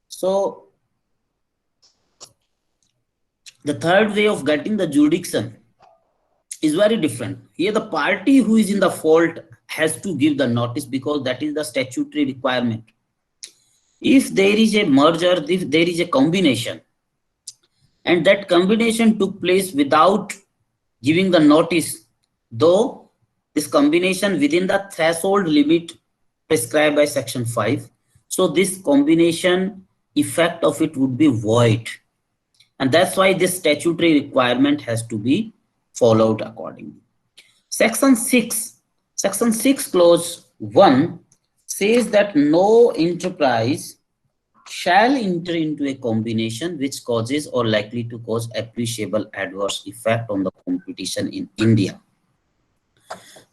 So the third way of getting the jurisdiction is very different. Here the party who is in the fault has to give the notice because that is the statutory requirement. If there is a merger, if there is a combination, and that combination took place without giving the notice, though this combination within the threshold limit prescribed by section 5, so this combination effect of it would be void, and that's why this statutory requirement has to be followed accordingly. Section 6 clause 1 says that no enterprise shall enter into a combination which causes or likely to cause appreciable adverse effect on the competition in India.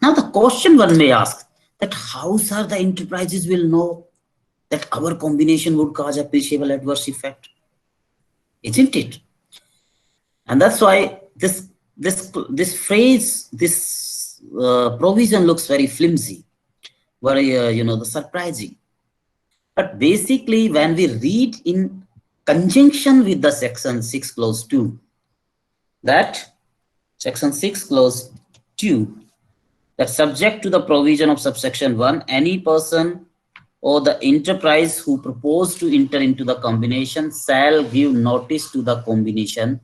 Now the question one may ask, that how, sir, the enterprises will know that our combination would cause appreciable adverse effect? Isn't it? And that's why this phrase, this provision looks very flimsy, very surprising. But basically, when we read in conjunction with the section 6 clause 2, that section 6 clause 2, that subject to the provision of subsection 1, any person or the enterprise who propose to enter into the combination shall give notice to the combination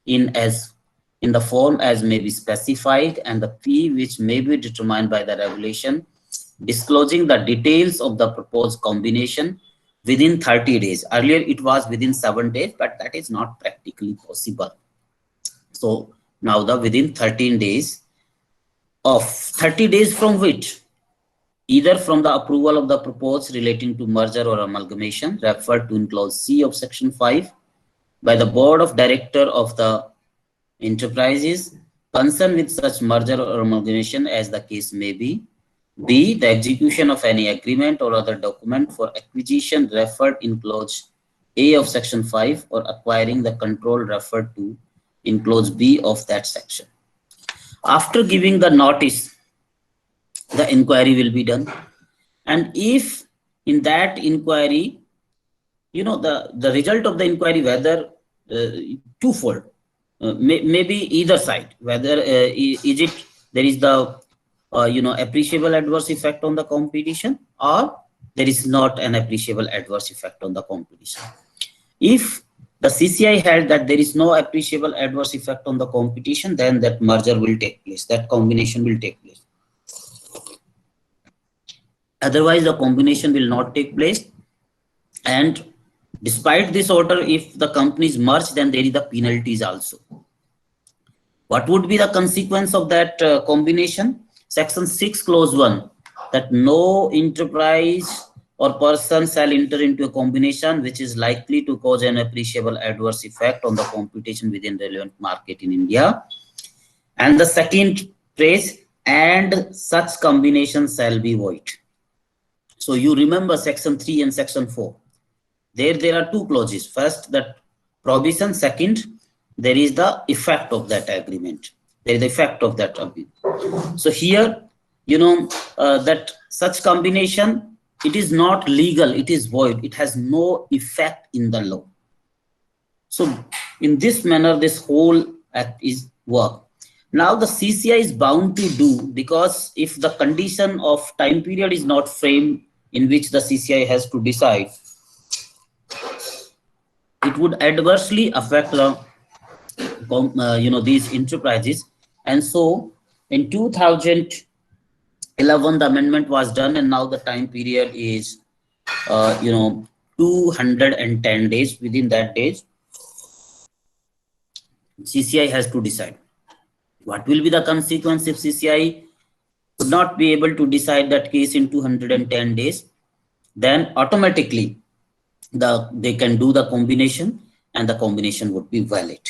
in the form as may be specified, and the fee which may be determined by the regulation, disclosing the details of the proposed combination within 30 days. Earlier it was within 7 days, but that is not practically possible. So now the within 13 days of 30 days from which, either from the approval of the proposed relating to merger or amalgamation referred to in clause C of section 5 by the board of director of the enterprises concerned with such merger or amalgamation as the case may be. B, the execution of any agreement or other document for acquisition referred in clause A of section 5 or acquiring the control referred to in clause B of that section. After giving the notice, the inquiry will be done. And if in that inquiry, the result of the inquiry, whether twofold, maybe either side, whether is it there is the appreciable adverse effect on the competition, or there is not an appreciable adverse effect on the competition. If the CCI held that there is no appreciable adverse effect on the competition, then that merger will take place, that combination will take place. Otherwise, the combination will not take place. And despite this order, if the companies merge, then there is the penalties also. What would be the consequence of that combination? Section 6 clause 1, that no enterprise or person shall enter into a combination which is likely to cause an appreciable adverse effect on the competition within relevant market in India. And the second phrase, and such combination shall be void. So you remember section 3 and section 4. there are two clauses. First, that provision. Second, there is the effect of that agreement. There is the effect of that agreement. So here, that such combination, it is not legal, it is void, it has no effect in the law. So in this manner, this whole act is work. Now the CCI is bound to do, because if the condition of time period is not framed in which the CCI has to decide, it would adversely affect the these enterprises. And so in 2011 the amendment was done, and now the time period is 210 days. Within that days, CCI has to decide what will be the consequence if CCI could not be able to decide that case in 210 days. Then automatically they can do the combination, and the combination would be valid.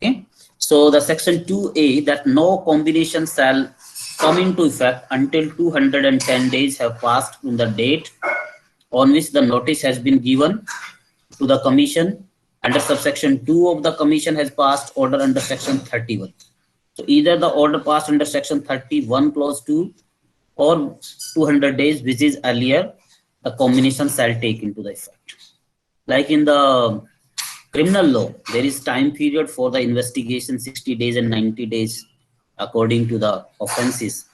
Okay, so the section 2A, that no combination shall come into effect until 210 days have passed from the date on which the notice has been given to the commission. Under subsection 2 of the commission has passed order under section 31. So either the order passed under section 31 clause 2 or 200 days, which is earlier, the combination shall take into the effect. Like in the criminal law, there is time period for the investigation, 60 days and 90 days according to the offenses.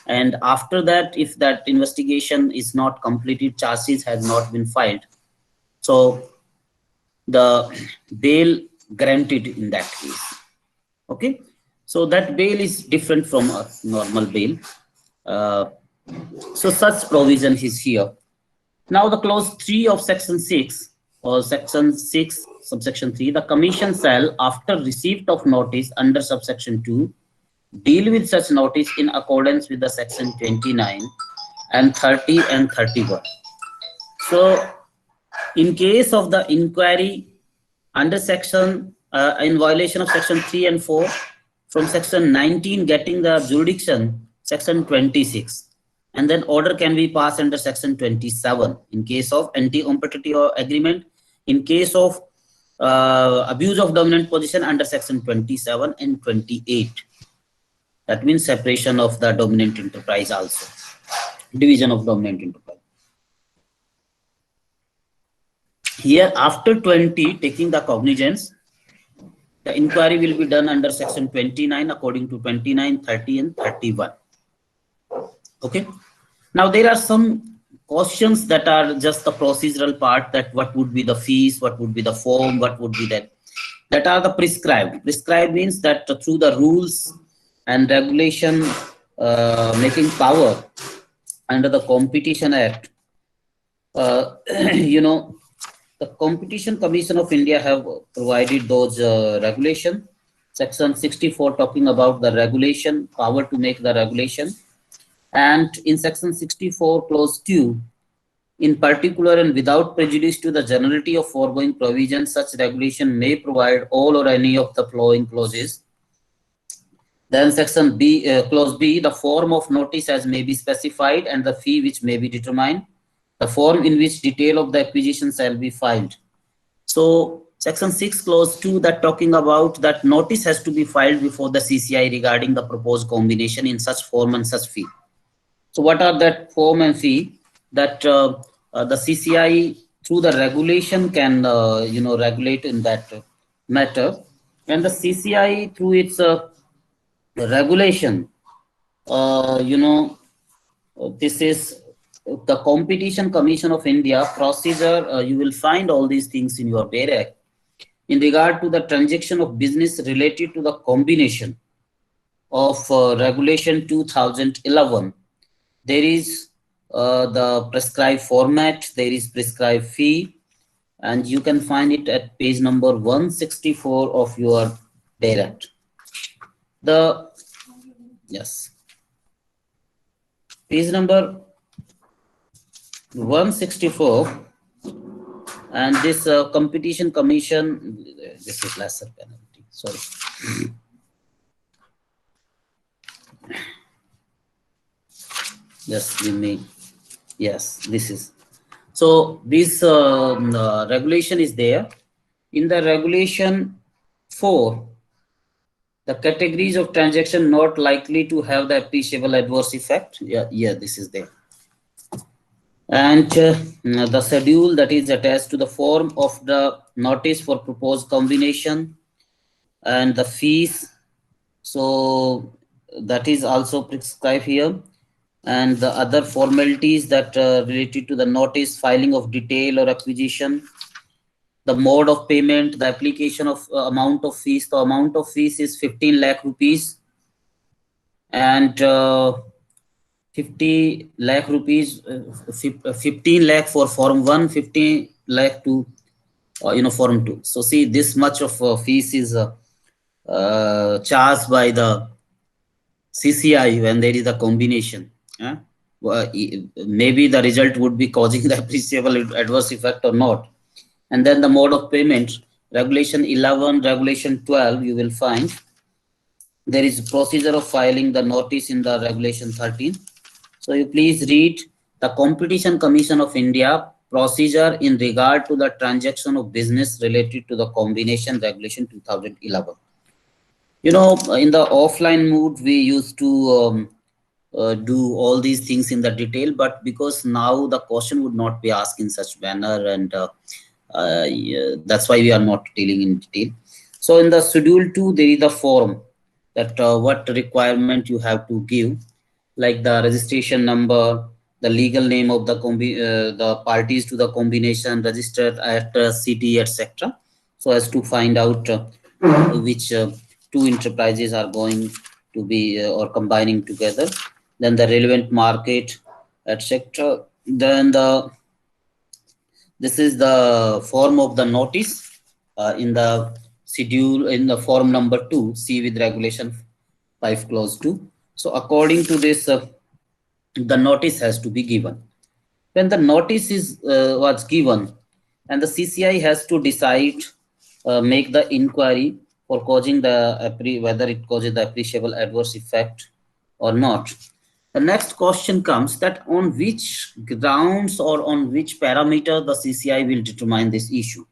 And after that, if that investigation is not completed, charges have not been filed, so the bail granted in that case. Okay, so that bail is different from a normal bail. So such provision is here. Now the clause 3 of section 6 or section 6 subsection 3, the commission shall, after receipt of notice under subsection 2, deal with such notice in accordance with the section 29 and 30 and 31. So in case of the inquiry under section in violation of section 3 and 4, from section 19 getting the jurisdiction, section 26, and then order can be passed under section 27 in case of anti-competitive agreement. In case of abuse of dominant position, under section 27 and 28. That means separation of the dominant enterprise, also division of dominant enterprise. Here after 20 taking the cognizance, the inquiry will be done under section 29 according to 29, 30 and 31. Okay, now there are some questions that are just the procedural part, that what would be the fees, what would be the form, what would be that are the prescribed. Prescribed means that through the rules and regulation making power under the Competition Act, the Competition Commission of India have provided those regulation. Section 64 talking about the regulation, power to make the regulation. And in section 64 clause 2, in particular and without prejudice to the generality of foregoing provisions, such regulation may provide all or any of the following clauses. Then section B, clause B, the form of notice as may be specified and the fee which may be determined, the form in which detail of the acquisition shall be filed. So section 6 clause 2, that talking about that notice has to be filed before the CCI regarding the proposed combination in such form and such fee. So what are that form and fee? That the CCI through the regulation can regulate in that matter, and the CCI through its regulation, this is the Competition Commission of India procedure. You will find all these things in your BEREC in regard to the transaction of business related to the combination of regulation 2011. There is the prescribed format, there is prescribed fee, and you can find it at page number 164 of your direct. Yes, page number 164, and this Competition Commission, this is lesser penalty, sorry. Just give me, yes, this is. So this regulation is there. In the regulation 4, the categories of transaction not likely to have the appreciable adverse effect. Yeah, this is there. And the schedule that is attached to the form of the notice for proposed combination and the fees. So that is also prescribed here. And the other formalities that related to the notice, filing of detail or acquisition, the mode of payment, the application of amount of fees. The amount of fees is 15 lakh rupees, and 50 lakh rupees, 15 lakh for form 1, 15 lakh to form 2. So see, this much of fees is charged by the CCI when there is a combination. Maybe the result would be causing the appreciable adverse effect or not. And then the mode of payment, regulation 11, regulation 12, you will find there is a procedure of filing the notice in the regulation 13. So you please read the Competition Commission of India procedure in regard to the transaction of business related to the combination regulation 2011. In the offline mood, we used to do all these things in the detail, but because now the question would not be asked in such manner, and yeah, that's why we are not dealing in detail. So in the schedule 2, there is a form that what requirement you have to give, like the registration number, the legal name of the parties to the combination, registered address, city, etc. So as to find out which two enterprises are going to be or combining together. Then the relevant market, etc. Then this is the form of the notice in the schedule in the form number 2, C with regulation 5 clause 2. So according to this, the notice has to be given. When the notice is was given, and the CCI has to decide, make the inquiry for causing the whether it causes the appreciable adverse effect or not. The next question comes that on which grounds or on which parameter the CCI will determine this issue.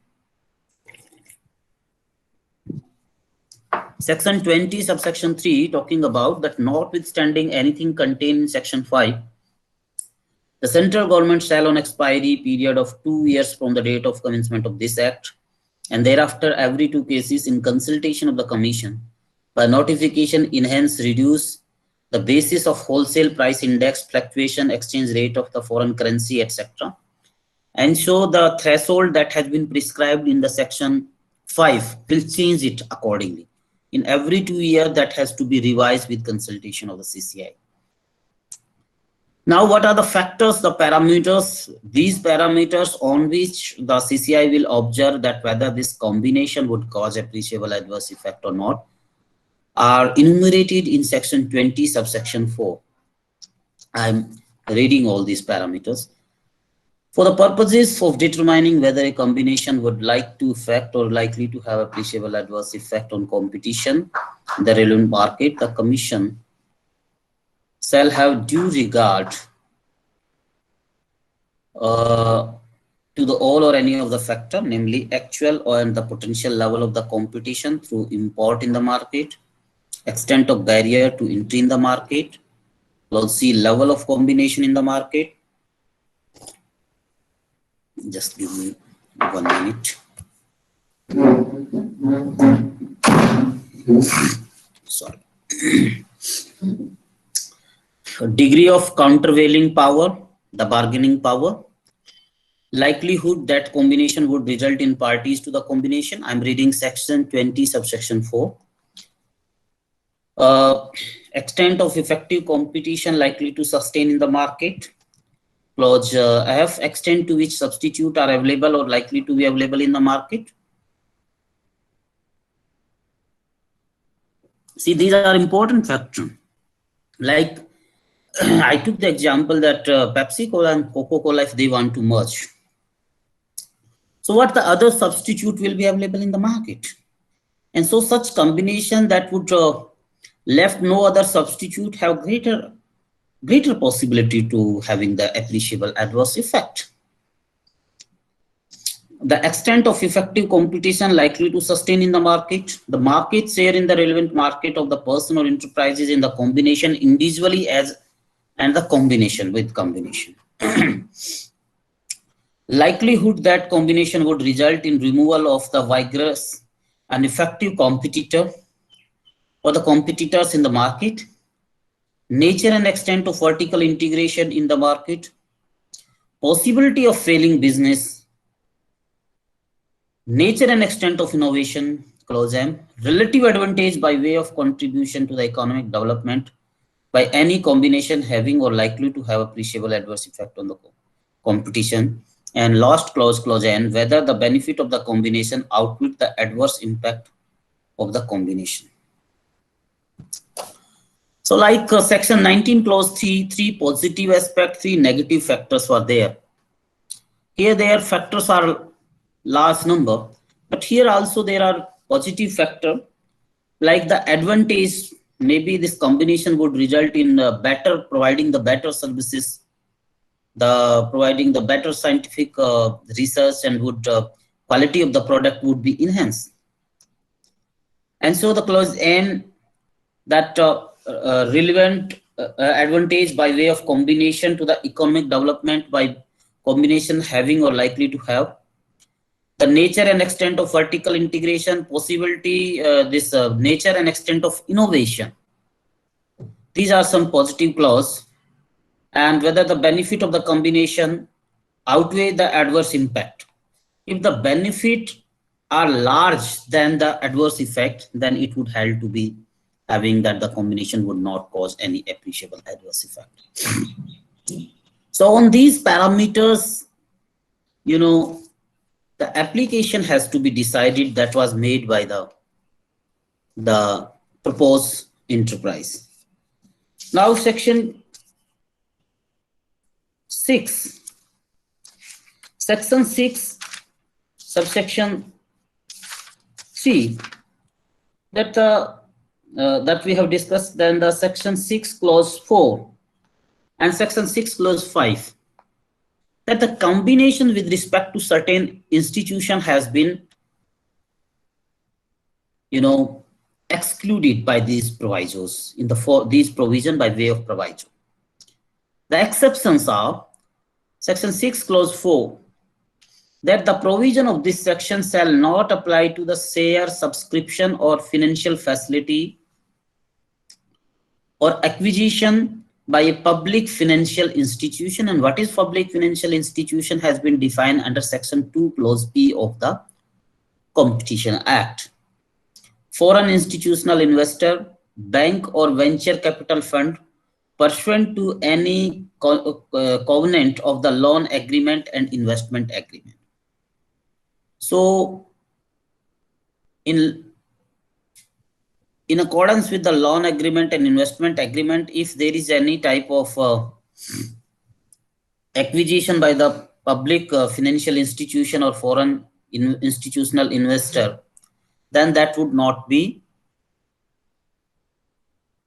Section 20, subsection 3, talking about that notwithstanding anything contained in section 5, the central government shall on expiry period of 2 years from the date of commencement of this act, and thereafter every 2 cases in consultation of the commission, by notification enhance reduce the basis of wholesale price index, fluctuation, exchange rate of the foreign currency, etc. And so the threshold that has been prescribed in the section 5 will change it accordingly. In every 2 years, that has to be revised with consultation of the CCI. Now, what are the factors, the parameters? These parameters on which the CCI will observe that whether this combination would cause appreciable adverse effect or not are enumerated in section 20, subsection 4. I'm reading all these parameters. For the purposes of determining whether a combination would like to affect or likely to have appreciable adverse effect on competition in the relevant market, the Commission shall have due regard to the all or any of the factor, namely actual or and the potential level of the competition through import in the market, extent of barrier to entry in the market, clause C, level of combination in the market. Just give me 1 minute. Sorry. Degree of countervailing power, the bargaining power, likelihood that combination would result in parties to the combination. I'm reading section 20, subsection 4. Extent of effective competition likely to sustain in the market. Clause F, extent to which substitute are available or likely to be available in the market. See, these are important factors. Like I took the example that Pepsi Cola and Coca-Cola, if they want to merge, so what the other substitute will be available in the market? And so such combination that would left no other substitute have greater possibility to having the appreciable adverse effect. the extent of effective competition likely to sustain in the market share in the relevant market of the person or enterprises in the combination individually as and the combination with combination. Likelihood that combination would result in removal of the vigorous and effective competitor or the competitors in the market, nature and extent of vertical integration in the market, possibility of failing business, nature and extent of innovation, clause M, relative advantage by way of contribution to the economic development by any combination having or likely to have appreciable adverse effect on the competition, and last clause, clause N, whether the benefit of the combination outweighs the adverse impact of the combination. So like section 19 clause 3, 3 positive aspect, 3 negative factors were there. Here their factors are large number, but here also there are positive factor like the advantage. Maybe this combination would result in providing the better services, providing the better scientific research, and would quality of the product would be enhanced. And so the clause N, that relevant advantage by way of combination to the economic development by combination having or likely to have, the nature and extent of vertical integration, possibility, this nature and extent of innovation. These are some positive clause, and whether the benefit of the combination outweigh the adverse impact. If the benefit are large than the adverse effect, then it would have to be having that the combination would not cause any appreciable adverse effect. So on these parameters, you know, the application has to be decided that was made by the proposed enterprise. Now section 6, section 6, subsection 3, that we have discussed. Then the section 6 clause 4 and section 6 clause 5, that the combination with respect to certain institution has been, you know, excluded by these provisos in these provision by way of proviso. The exceptions are section 6 clause 4, that the provision of this section shall not apply to the share, subscription, or financial facility or acquisition by a public financial institution. And what is public financial institution has been defined under section 2 clause P of the Competition Act. Foreign institutional investor, bank, or venture capital fund pursuant to any covenant of the loan agreement and investment agreement. So in accordance with the loan agreement and investment agreement, if there is any type of acquisition by the public financial institution or foreign institutional investor, then that would not be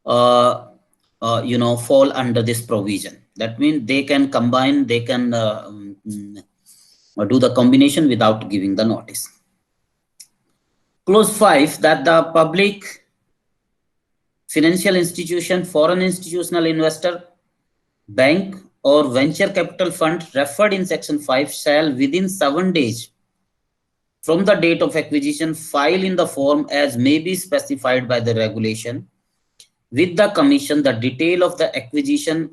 fall under this provision. That means they can combine, they can do the combination without giving the notice. Clause 5, that the public financial institution, foreign institutional investor, bank, or venture capital fund referred in section 5 shall within 7 days from the date of acquisition file in the form as may be specified by the regulation with the commission the detail of the acquisition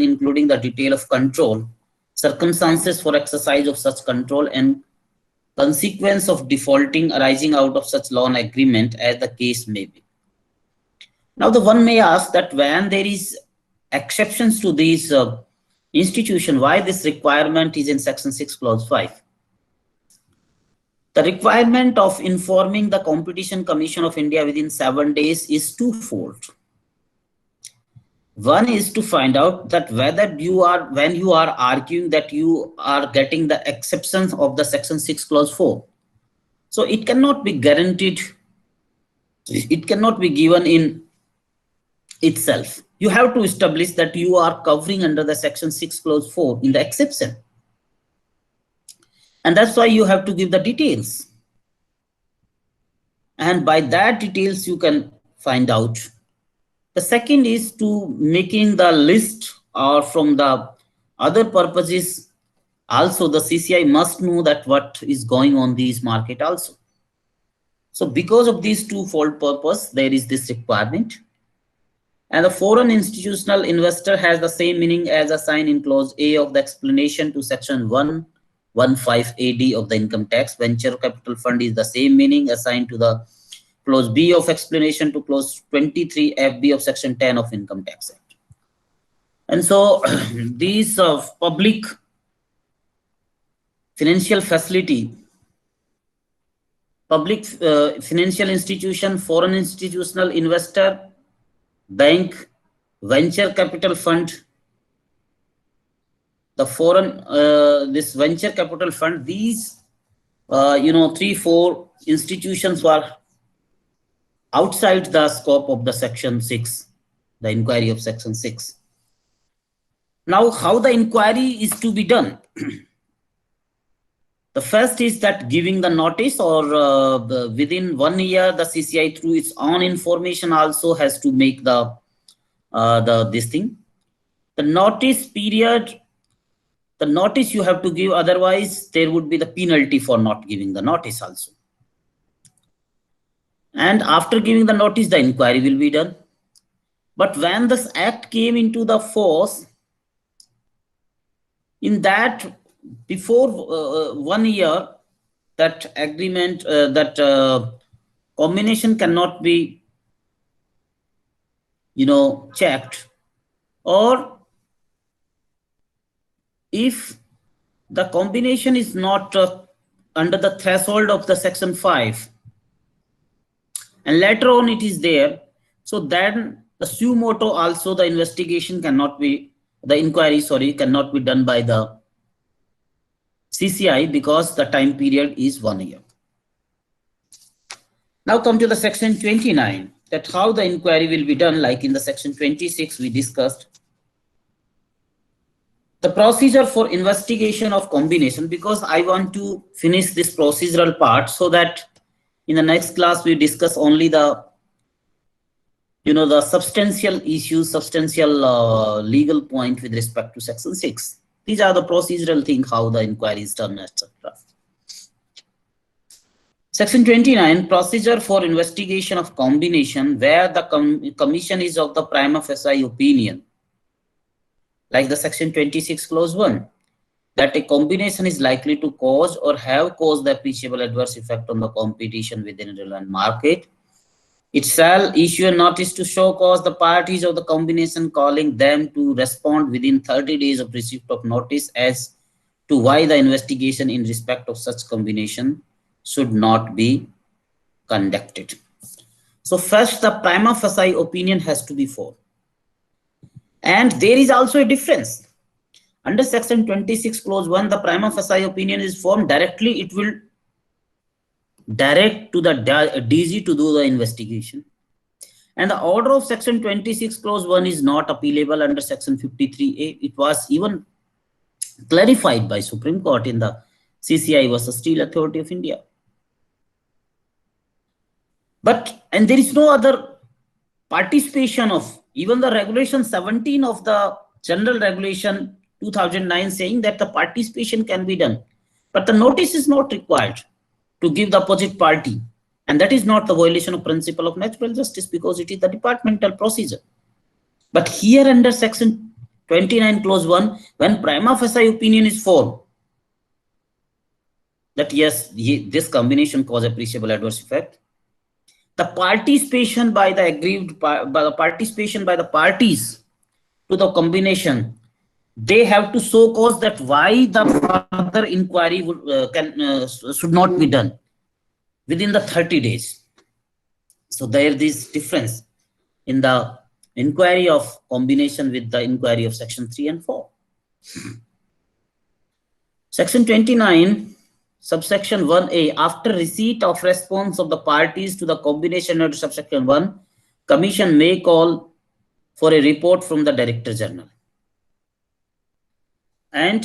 including the detail of control, circumstances for exercise of such control, and consequence of defaulting arising out of such loan agreement as the case may be. Now the one may ask that when there is exceptions to these institution, why this requirement is in section 6 clause 5. The requirement of informing the Competition Commission of India within 7 days is twofold. One is to find out that whether when you are arguing that you are getting the exceptions of the section 6 clause 4. So it cannot be guaranteed, it cannot be given in itself. You have to establish that you are covering under the section 6 clause 4 in the exception. And that's why you have to give the details. And by that details, you can find out. The second is to making the list or from the other purposes. Also, the CCI must know that what is going on these market also. So because of these twofold purpose, there is this requirement. And the foreign institutional investor has the same meaning as assigned in clause A of the explanation to section 115 AD of the income tax. Venture capital fund is the same meaning assigned to the clause B of explanation to clause 23 FB of section 10 of income tax act. And so these public financial facility, public financial institution, foreign institutional investor, bank, venture capital fund, the foreign this venture capital fund, these 3-4 institutions were outside the scope of the section 6, the inquiry of section 6. Now how the inquiry is to be done? The first is that giving the notice, or within 1 year the CCI through its own information also has to make the this thing. The notice period, the notice you have to give, otherwise there would be the penalty for not giving the notice also. And after giving the notice, the inquiry will be done. But when this act came into the force, in that before 1 year, that agreement, that combination cannot be checked, or if the combination is not under the threshold of the section 5 and later on it is there, so then the suo motu also the investigation cannot be, the inquiry cannot be done by the CCI because the time period is 1 year. Now come to the section 29, that how the inquiry will be done. Like in the section 26 we discussed the procedure for investigation of combination, because I want to finish this procedural part so that in the next class we discuss only the the substantial issues, substantial legal point with respect to section 6. These are the procedural thing, how the inquiry is done, etc. Section 29, procedure for investigation of combination, where the commission is of the prima facie opinion, like the section 26 clause 1, that a combination is likely to cause or have caused the appreciable adverse effect on the competition within a relevant market. It shall issue a notice to show cause the parties of the combination, calling them to respond within 30 days of receipt of notice as to why the investigation in respect of such combination should not be conducted. So first, the prima facie opinion has to be formed. And there is also a difference. Under section 26 clause 1, the prima facie opinion is formed directly. It will direct to the DG to do the investigation. And the order of section 26 clause 1 is not appealable under section 53A. It was even clarified by Supreme Court in the CCI versus Steel Authority of India. And there is no other participation of even the regulation 17 of the general regulation 2009 saying that the participation can be done, but the notice is not required to give the opposite party, and that is not the violation of principle of natural justice because it is the departmental procedure. But here under section 29 clause 1, when prima facie opinion is formed that yes, this combination cause appreciable adverse effect, the participation by the aggrieved by the participation by the parties to the combination, they have to show cause that why the further inquiry should not be done within the 30 days. So there is difference in the inquiry of combination with the inquiry of section 3 and 4. Section 29 subsection 1A, after receipt of response of the parties to the combination under subsection 1, commission may call for a report from the Director General. And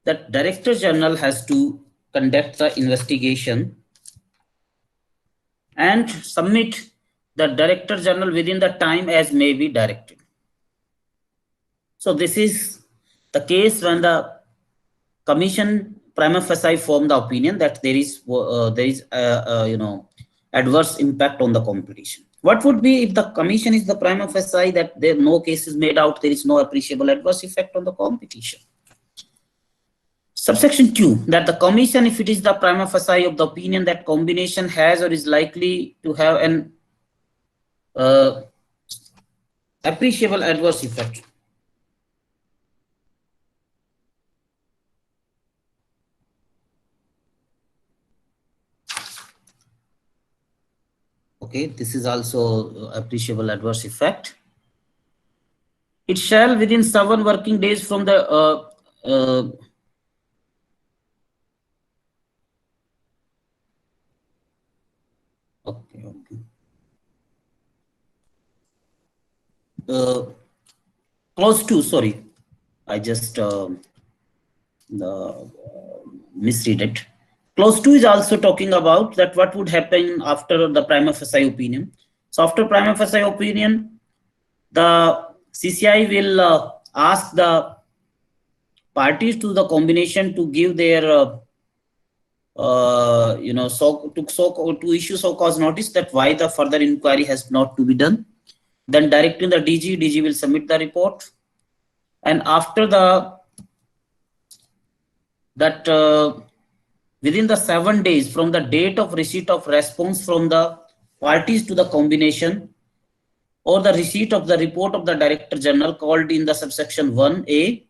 that Director General has to conduct the investigation and submit the Director General within the time as may be directed. So this is the case when the Commission prima facie formed the opinion that there is adverse impact on the competition. What would be if the Commission is the prima facie that there no case is made out, there is no appreciable adverse effect on the competition? Subsection 2, that the Commission, if it is the prima facie of the opinion that combination has or is likely to have an appreciable adverse effect. Okay, this is also appreciable adverse effect. It shall within 7 working days from the okay. Clause 2, sorry, I just misread it. Clause 2 is also talking about that what would happen after the prima facie opinion. So after prima facie opinion, the CCI will ask the parties to the combination to give their to issue so cause notice that why the further inquiry has not to be done. Then directing the DG will submit the report, and after within the 7 days from the date of receipt of response from the parties to the combination or the receipt of the report of the Director General called in the subsection 1A,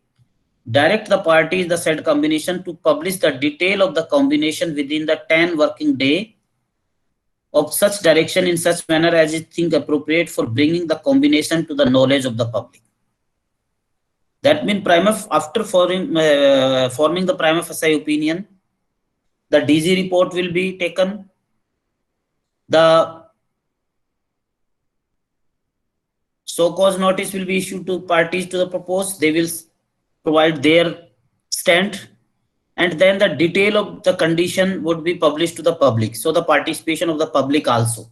direct the parties the said combination to publish the detail of the combination within the 10 working day of such direction in such manner as it think appropriate for bringing the combination to the knowledge of the public. That means after forming the prima facie opinion, the DG report will be taken, the so cause notice will be issued to parties to the proposed, they will provide their stand, and then the detail of the condition would be published to the public. So the participation of the public also.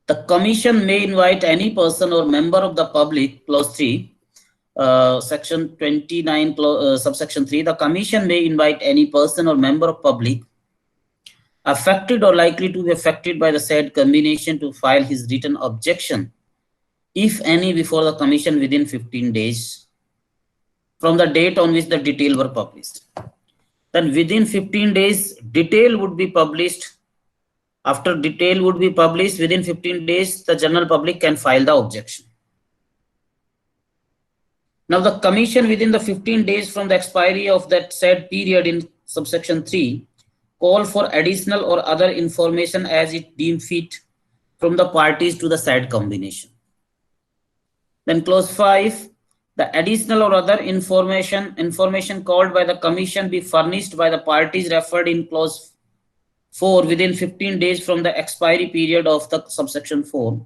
The Commission may invite any person or member of the public, clause 3, section 29, subsection 3, the Commission may invite any person or member of public affected or likely to be affected by the said combination to file his written objection, if any, before the Commission within 15 days from the date on which the detail were published. Then within 15 days, detail would be published. After detail would be published, within 15 days, the general public can file the objection. Now the Commission within the 15 days from the expiry of that said period in subsection 3, call for additional or other information as it deem fit from the parties to the said combination. Then clause 5, the additional or other information called by the Commission be furnished by the parties referred in clause 4 within 15 days from the expiry period of the subsection 4.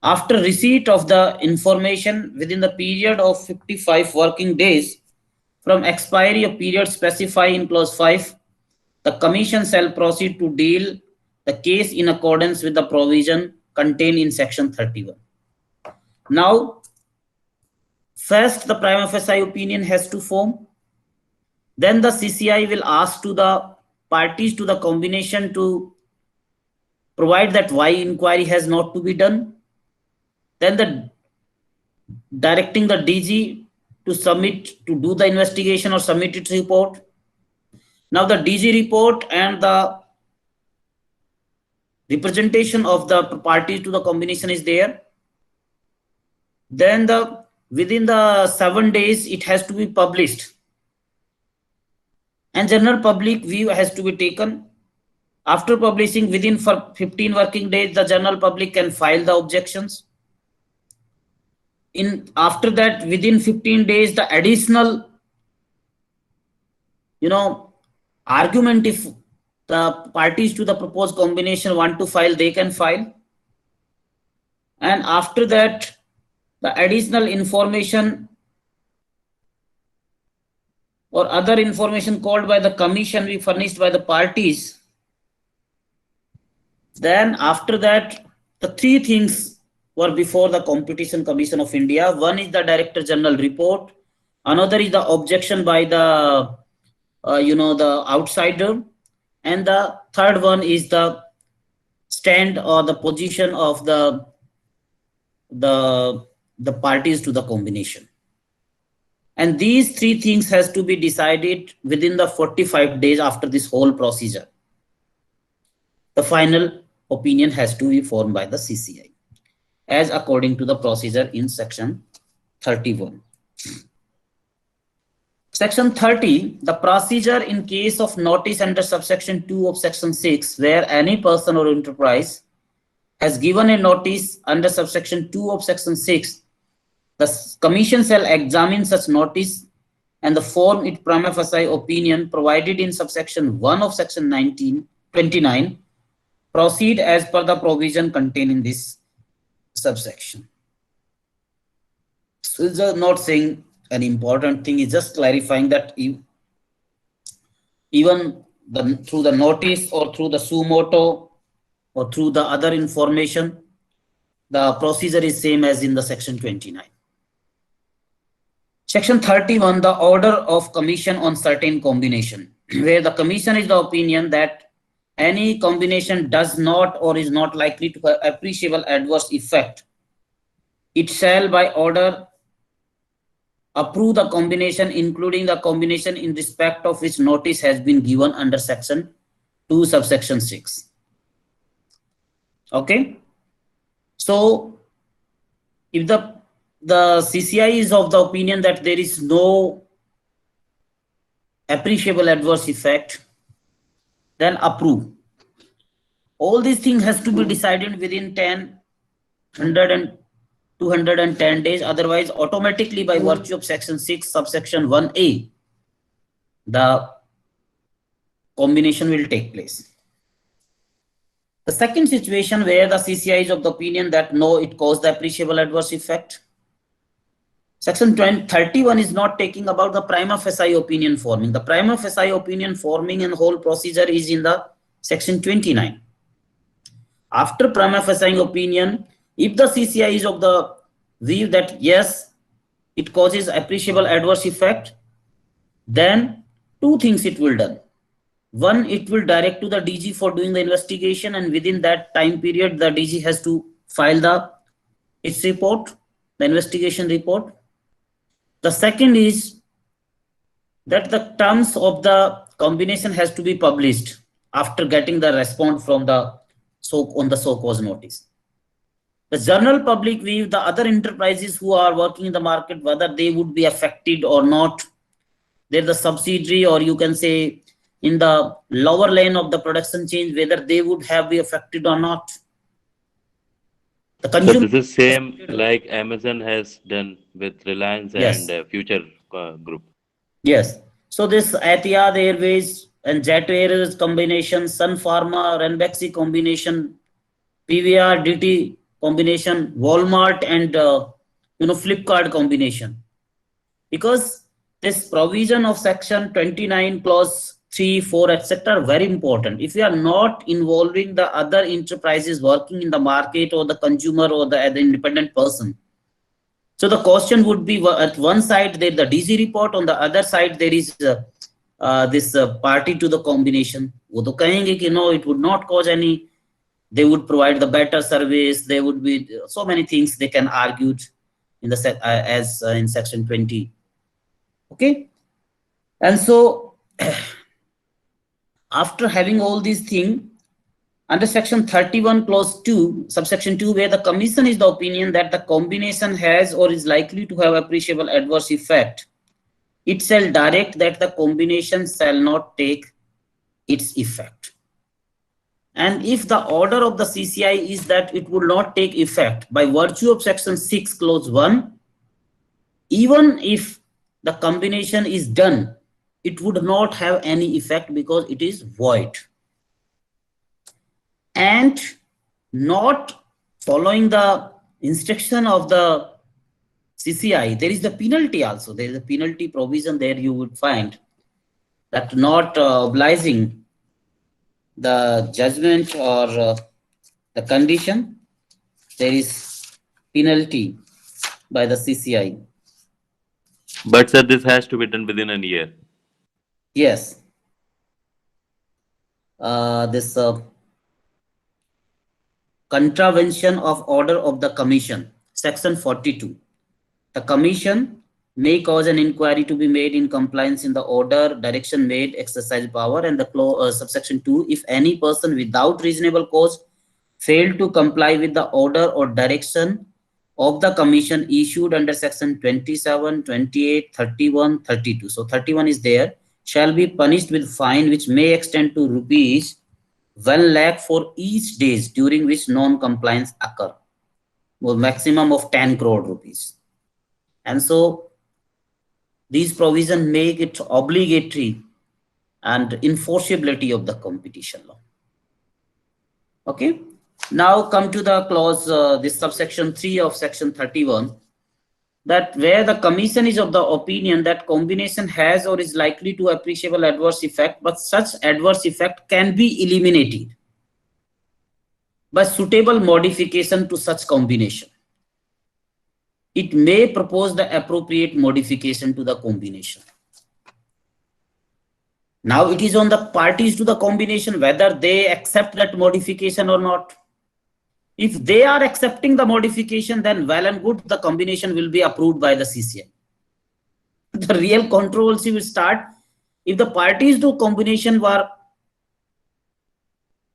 After receipt of the information within the period of 55 working days from expiry of period specified in clause 5, the Commission shall proceed to deal the case in accordance with the provision contained in section 31. Now, first the prima facie opinion has to form. Then the CCI will ask to the parties to the combination to provide that why inquiry has not to be done. Then the directing the DG to do the investigation or submit its report. Now the DG report and the representation of the party to the combination is there. Then within the 7 days, it has to be published. And general public view has to be taken. After publishing within 15 working days, the general public can file the objections. After that, within 15 days, the additional, argument, if the parties to the proposed combination want to file, they can file. And after that, the additional information or other information called by the commission be furnished by the parties, then after that, the three things were before the Competition Commission of India. One is the Director General report. Another is the objection by the, the outsider. And the third one is the stand or the position of the, the parties to the combination. And these three things has to be decided within the 45 days after this whole procedure. The final opinion has to be formed by the CCI as according to the procedure in section 31. Section 30, the procedure in case of notice under subsection 2 of section 6, where any person or enterprise has given a notice under subsection 2 of section 6, the commission shall examine such notice and the form its prima facie opinion provided in subsection 1 of section 29, proceed as per the provision contained in this subsection. So it's not saying an important thing, is just clarifying that even through the notice or through the suo motu or through the other information, the procedure is same as in the section 29. Section 31, the order of commission on certain combination, where the commission is the opinion that any combination does not or is not likely to have appreciable adverse effect. It shall by order approve the combination, including the combination in respect of which notice has been given under section 2 subsection 6. Okay. So if the CCI is of the opinion that there is no appreciable adverse effect, then approve. All these things has to be decided within 10, 100 and 210 days. Otherwise, automatically by virtue of section 6 subsection 1A, the combination will take place. The second situation where the CCI is of the opinion that no, it caused the appreciable adverse effect. Section 31 is not taking about the prima facie opinion forming. The prima facie opinion forming and whole procedure is in the section 29. After prima facie opinion, if the CCI is of the view that yes, it causes appreciable adverse effect, then two things it will done. One, it will direct to the DG for doing the investigation, and within that time period, the DG has to file its report, the investigation report. The second is that the terms of the combination has to be published after getting the response from the on the so-cause notice. The general public view, the other enterprises who are working in the market, whether they would be affected or not, they're the subsidiary, or you can say in the lower lane of the production chain, whether they would have be affected or not. The So consumer. this is same like Amazon has done with Reliance and Yes. Future Group. Yes. So this Etihad Airways and Jet Airways combination, Sun Pharma, Ranbaxy combination, PVR, DT combination, Walmart and Flipkart combination. Because this provision of section 29 clause 3, 4, etc. very important. If you are not involving the other enterprises working in the market or the consumer or the independent person, so the question would be at one side there the DG report, on the other side there is this party to the combination. वो तो कहेंगे कि no, it would not cause any. They would provide the better service. There would be so many things they can argue in the as in section 20. Okay, and so after having all these things, under section 31 clause 2 subsection 2, where the commission is the opinion that the combination has or is likely to have appreciable adverse effect, it shall direct that the combination shall not take its effect. And if the order of the CCI is that it will not take effect by virtue of section 6 clause 1, even if the combination is done, it would not have any effect because it is void. And not following the instruction of the CCI, there is the penalty also. There is a penalty provision there you would find that not obliging the judgment or the condition, there is penalty by the CCI. But sir, this has to be done within a year. Yes, this contravention of order of the commission, section 42. The commission may cause an inquiry to be made in compliance in the order, direction made, exercise power, and the subsection 2. If any person without reasonable cause fail to comply with the order or direction of the commission issued under section 27, 28, 31, 32. So 31 is there, shall be punished with fine which may extend to rupees 1 lakh for each days during which non-compliance occur, with maximum of 10 crore rupees. And so these provisions make it obligatory and enforceability of the competition law. Okay. Now come to the clause, this subsection 3 of section 31, that where the commission is of the opinion that combination has or is likely to appreciable adverse effect, but such adverse effect can be eliminated by suitable modification to such combination, it may propose the appropriate modification to the combination. Now it is on the parties to the combination whether they accept that modification or not. If they are accepting the modification, then well and good, the combination will be approved by the CCI. The real controversy will start if the parties to combination were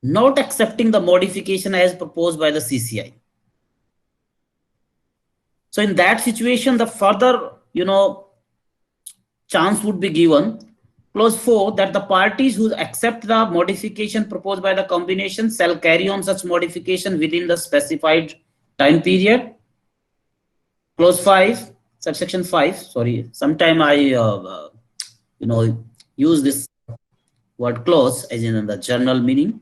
not accepting the modification as proposed by the CCI. So in that situation, the further, chance would be given. Clause 4, that the parties who accept the modification proposed by the combination shall carry on such modification within the specified time period. Clause 5, subsection 5, sorry, sometime I, use this word clause as in the general meaning.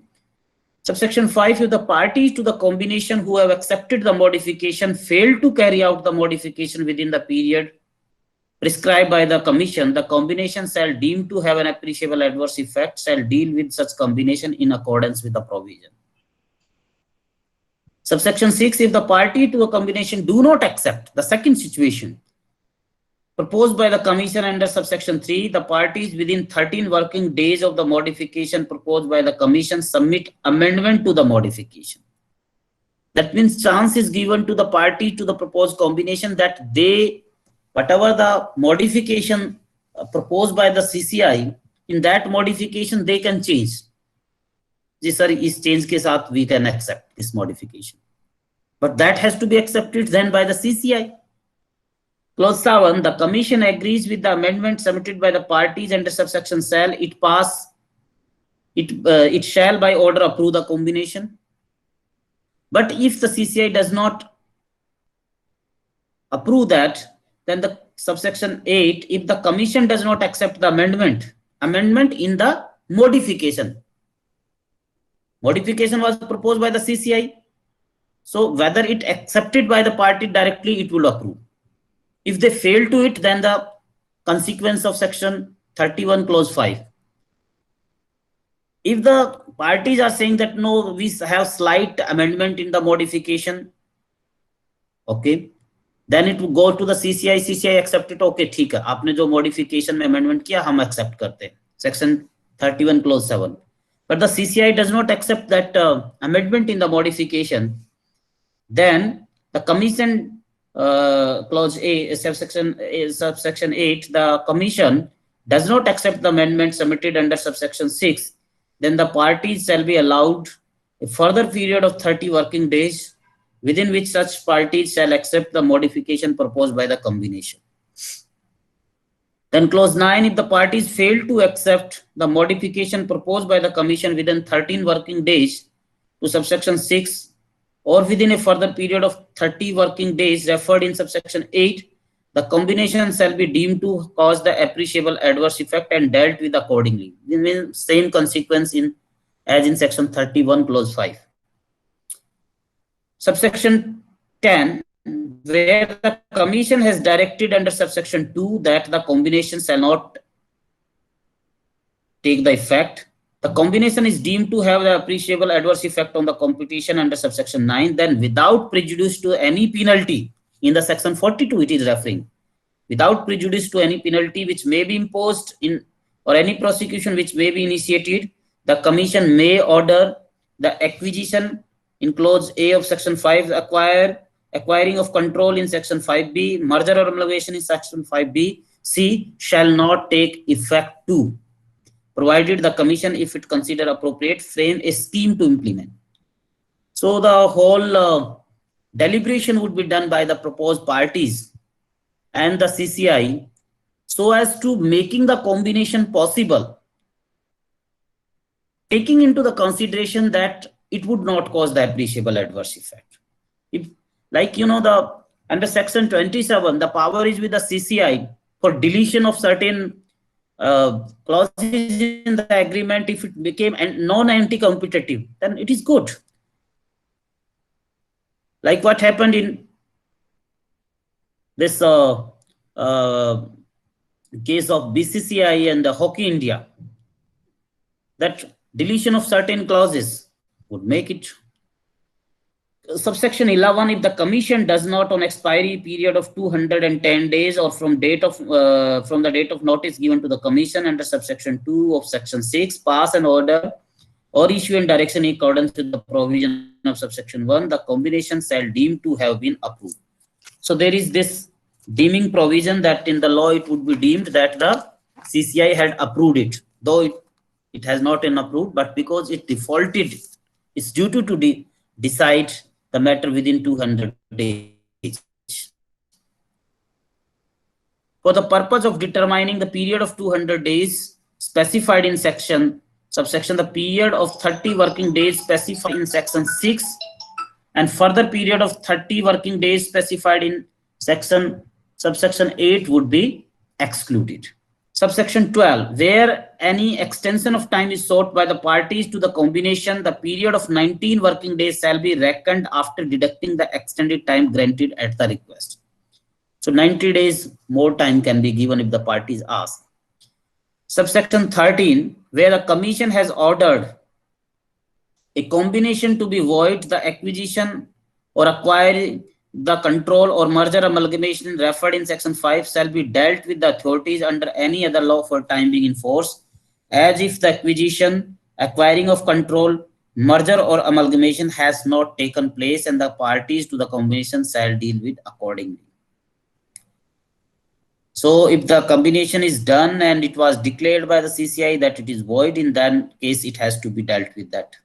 Subsection 5, if the parties to the combination who have accepted the modification fail to carry out the modification within the period prescribed by the commission, the combination shall deem to have an appreciable adverse effect, shall deal with such combination in accordance with the provision. Subsection 6, if the party to a combination do not accept the second situation proposed by the commission under subsection 3, the parties within 13 working days of the modification proposed by the commission submit amendment to the modification. That means chance is given to the party to the proposed combination that they, whatever the modification proposed by the CCI, in that modification they can change. Ji sir, is change ke saath we can accept this modification. But that has to be accepted then by the CCI. Clause 7, the commission agrees with the amendment submitted by the parties under subsection shall it pass, it shall by order approve the combination. But if the CCI does not approve that, then the subsection 8, if the commission does not accept the amendment in the modification was proposed by the CCI. So whether it accepted by the party directly, it will approve. If they fail to it, then the consequence of section 31 clause 5. If the parties are saying that no, we have slight amendment in the modification, okay, then it will go to the CCI. CCI accept it. Okay, ठीक है, आपने जो modification में amendment किया, हम accept करते हैं. Section 31 clause 7. But the CCI does not accept that amendment in the modification. Then the commission clause A, subsection 8, the commission does not accept the amendment submitted under subsection 6. Then the parties shall be allowed a further period of 30 working days within which such parties shall accept the modification proposed by the combination. Then clause 9, if the parties fail to accept the modification proposed by the commission within 13 working days to subsection 6 or within a further period of 30 working days referred in subsection 8, the combination shall be deemed to cause the appreciable adverse effect and dealt with accordingly. The same consequence as in section 31 clause 5. Subsection 10, where the commission has directed under subsection 2 that the combination shall not take the effect, the combination is deemed to have the appreciable adverse effect on the competition under subsection 9, then without prejudice to any penalty, in the section 42 it is referring, without prejudice to any penalty which may be imposed in or any prosecution which may be initiated, the commission may order the acquisition in clause A of section 5, acquiring of control in section 5b, merger or amalgamation in section 5b, C shall not take effect too, provided the commission, if it consider appropriate, frame a scheme to implement. So the whole deliberation would be done by the proposed parties and the CCI so as to making the combination possible, taking into the consideration that it would not cause the appreciable adverse effect. If, like, the under section 27, the power is with the CCI for deletion of certain clauses in the agreement. If it became non-anti-competitive, then it is good. Like what happened in this case of BCCI and the Hoki India, that deletion of certain clauses would make it. Subsection 11, if the commission does not on expiry period of 210 days or from the date of notice given to the commission under subsection 2 of section 6 pass an order or issue in direction in accordance with the provision of subsection 1, the combination shall deem to have been approved. So there is this deeming provision that in the law it would be deemed that the CCI had approved it, though it has not been approved, but because it defaulted, it's due to decide the matter within 200 days. For the purpose of determining the period of 200 days specified in subsection, the period of 30 working days specified in section 6 and further period of 30 working days specified in subsection 8 would be excluded. Subsection 12, where any extension of time is sought by the parties to the combination, the period of 19 working days shall be reckoned after deducting the extended time granted at the request. So 90 days more time can be given if the parties ask. Subsection 13, where the commission has ordered a combination to be void, the acquisition or acquiring the control or merger amalgamation referred in section 5 shall be dealt with the authorities under any other law for time being in force, as if the acquisition, acquiring of control, merger or amalgamation has not taken place, and the parties to the combination shall deal with accordingly. So if the combination is done and it was declared by the CCI that it is void, in that case it has to be dealt with that.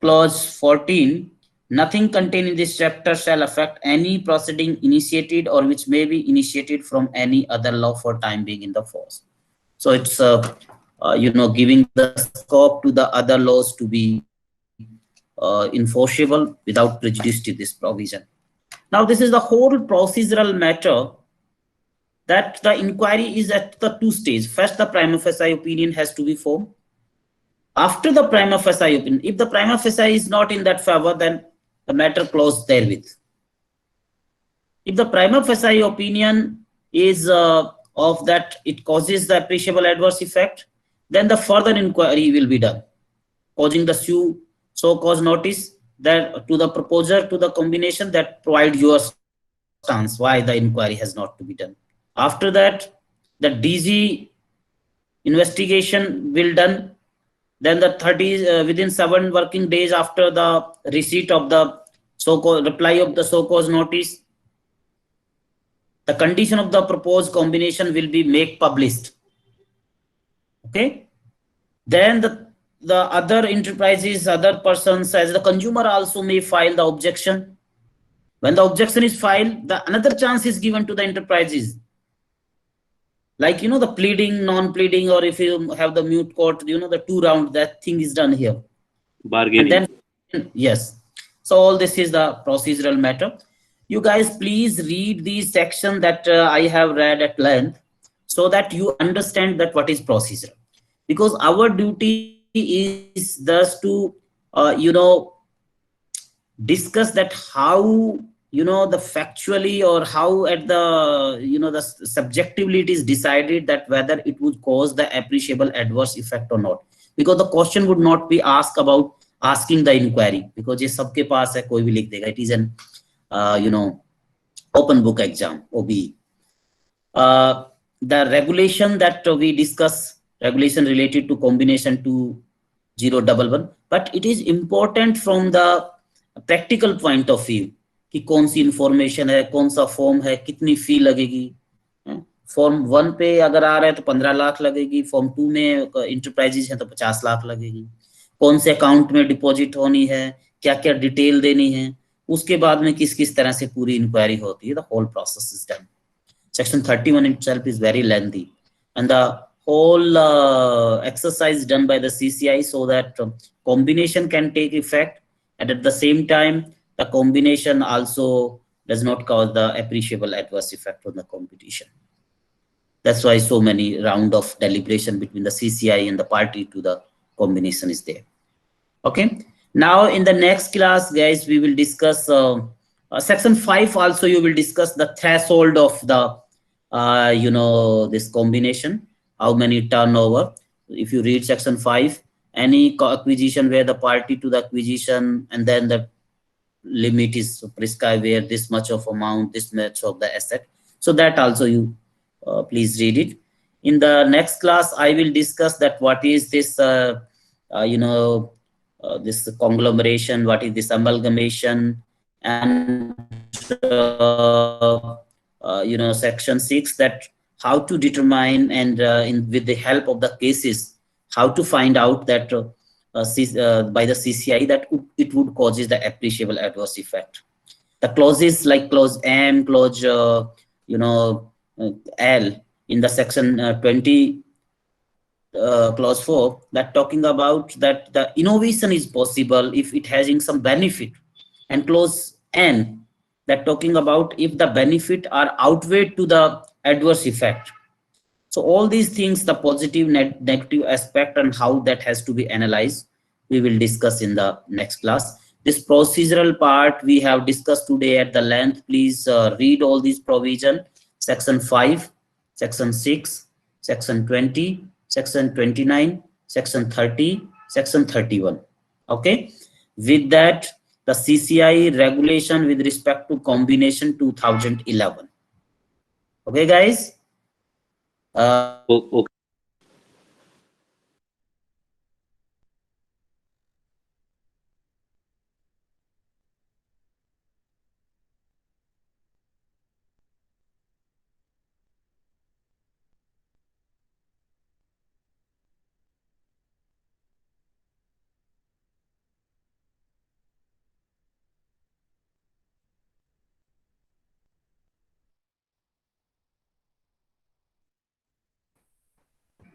Clause 14, nothing contained in this chapter shall affect any proceeding initiated or which may be initiated from any other law for time being in the force. So it's giving the scope to the other laws to be enforceable without prejudice to this provision. Now this is the whole procedural matter, that the inquiry is at the two stages. First, the prima facie opinion has to be formed. After the prima facie opinion, if the prima facie is not in that favor, then the matter closed therewith. If the prima facie opinion is of that it causes the appreciable adverse effect, then the further inquiry will be done, causing the so cause notice that to the proposer to the combination that provide your stance why the inquiry has not to be done. After that, the DG investigation will done. Then the 30 within 7 working days after the receipt of the so-called reply of the so-called notice, the condition of the proposed combination will be made published. Okay. Then the other enterprises, other persons as the consumer also may file the objection. When the objection is filed, the another chance is given to the enterprises. Like, the pleading, non-pleading, or if you have the mute court, the 2 round, that thing is done here. Bargaining. And then, yes. So all this is the procedural matter. You guys please read the section that I have read at length so that you understand that what is procedural. Because our duty is thus to, discuss that how, the factually, or how at the, the subjectively it is decided that whether it would cause the appreciable adverse effect or not, because the question would not be asked about asking the inquiry, because ये सबके पास है, कोई भी लिख देगा. It is an open book exam, OBE. The regulation that we discuss, regulation related to combination 2011, but it is important from the practical point of view कि कौन सी information है, कौन सा फॉर्म है, कितनी फी लगेगी. फॉर्म 1 पे अगर आ रहा है तो 15 लाख लगेगी, फॉर्म 2 में इंटरप्राइजेज है तो 50 लाख लगेगी, कौन से अकाउंट में डिपॉजिट होनी है, क्या क्या डिटेल देनी है, उसके बाद में किस किस तरह से पूरी इंक्वायरी होती है. The whole process is done. Section 31 itself is very lengthy, and the whole exercise done by the CCI so that combination can take effect, and at the same time the combination also does not cause the appreciable adverse effect on the competition. That's why so many round of deliberation between the CCI and the party to the combination is there. Okay, now in the next class, guys, we will discuss section 5. Also you will discuss the threshold of the this combination, how many turnover. If you read section 5, any acquisition where the party to the acquisition and then the limit is prescribed where this much of amount, this much of the asset, so that also you please read it. In the next class I will discuss that what is this this conglomeration, what is this amalgamation, and section 6, that how to determine and with the help of the cases, how to find out that by the CCI that it would causes the appreciable adverse effect. The clauses like clause M, clause L in the section 20 clause 4, that talking about that the innovation is possible if it having some benefit, and clause N that talking about if the benefit are outweighed to the adverse effect. So all these things, the positive negative aspect and how that has to be analyzed, we will discuss in the next class. This procedural part we have discussed today at the length. Please read all these provision, section 5, section 6, section 20, section 29, section 30, section 31. Okay, with that, the CCI regulation with respect to combination 2011. Okay, guys. Okay.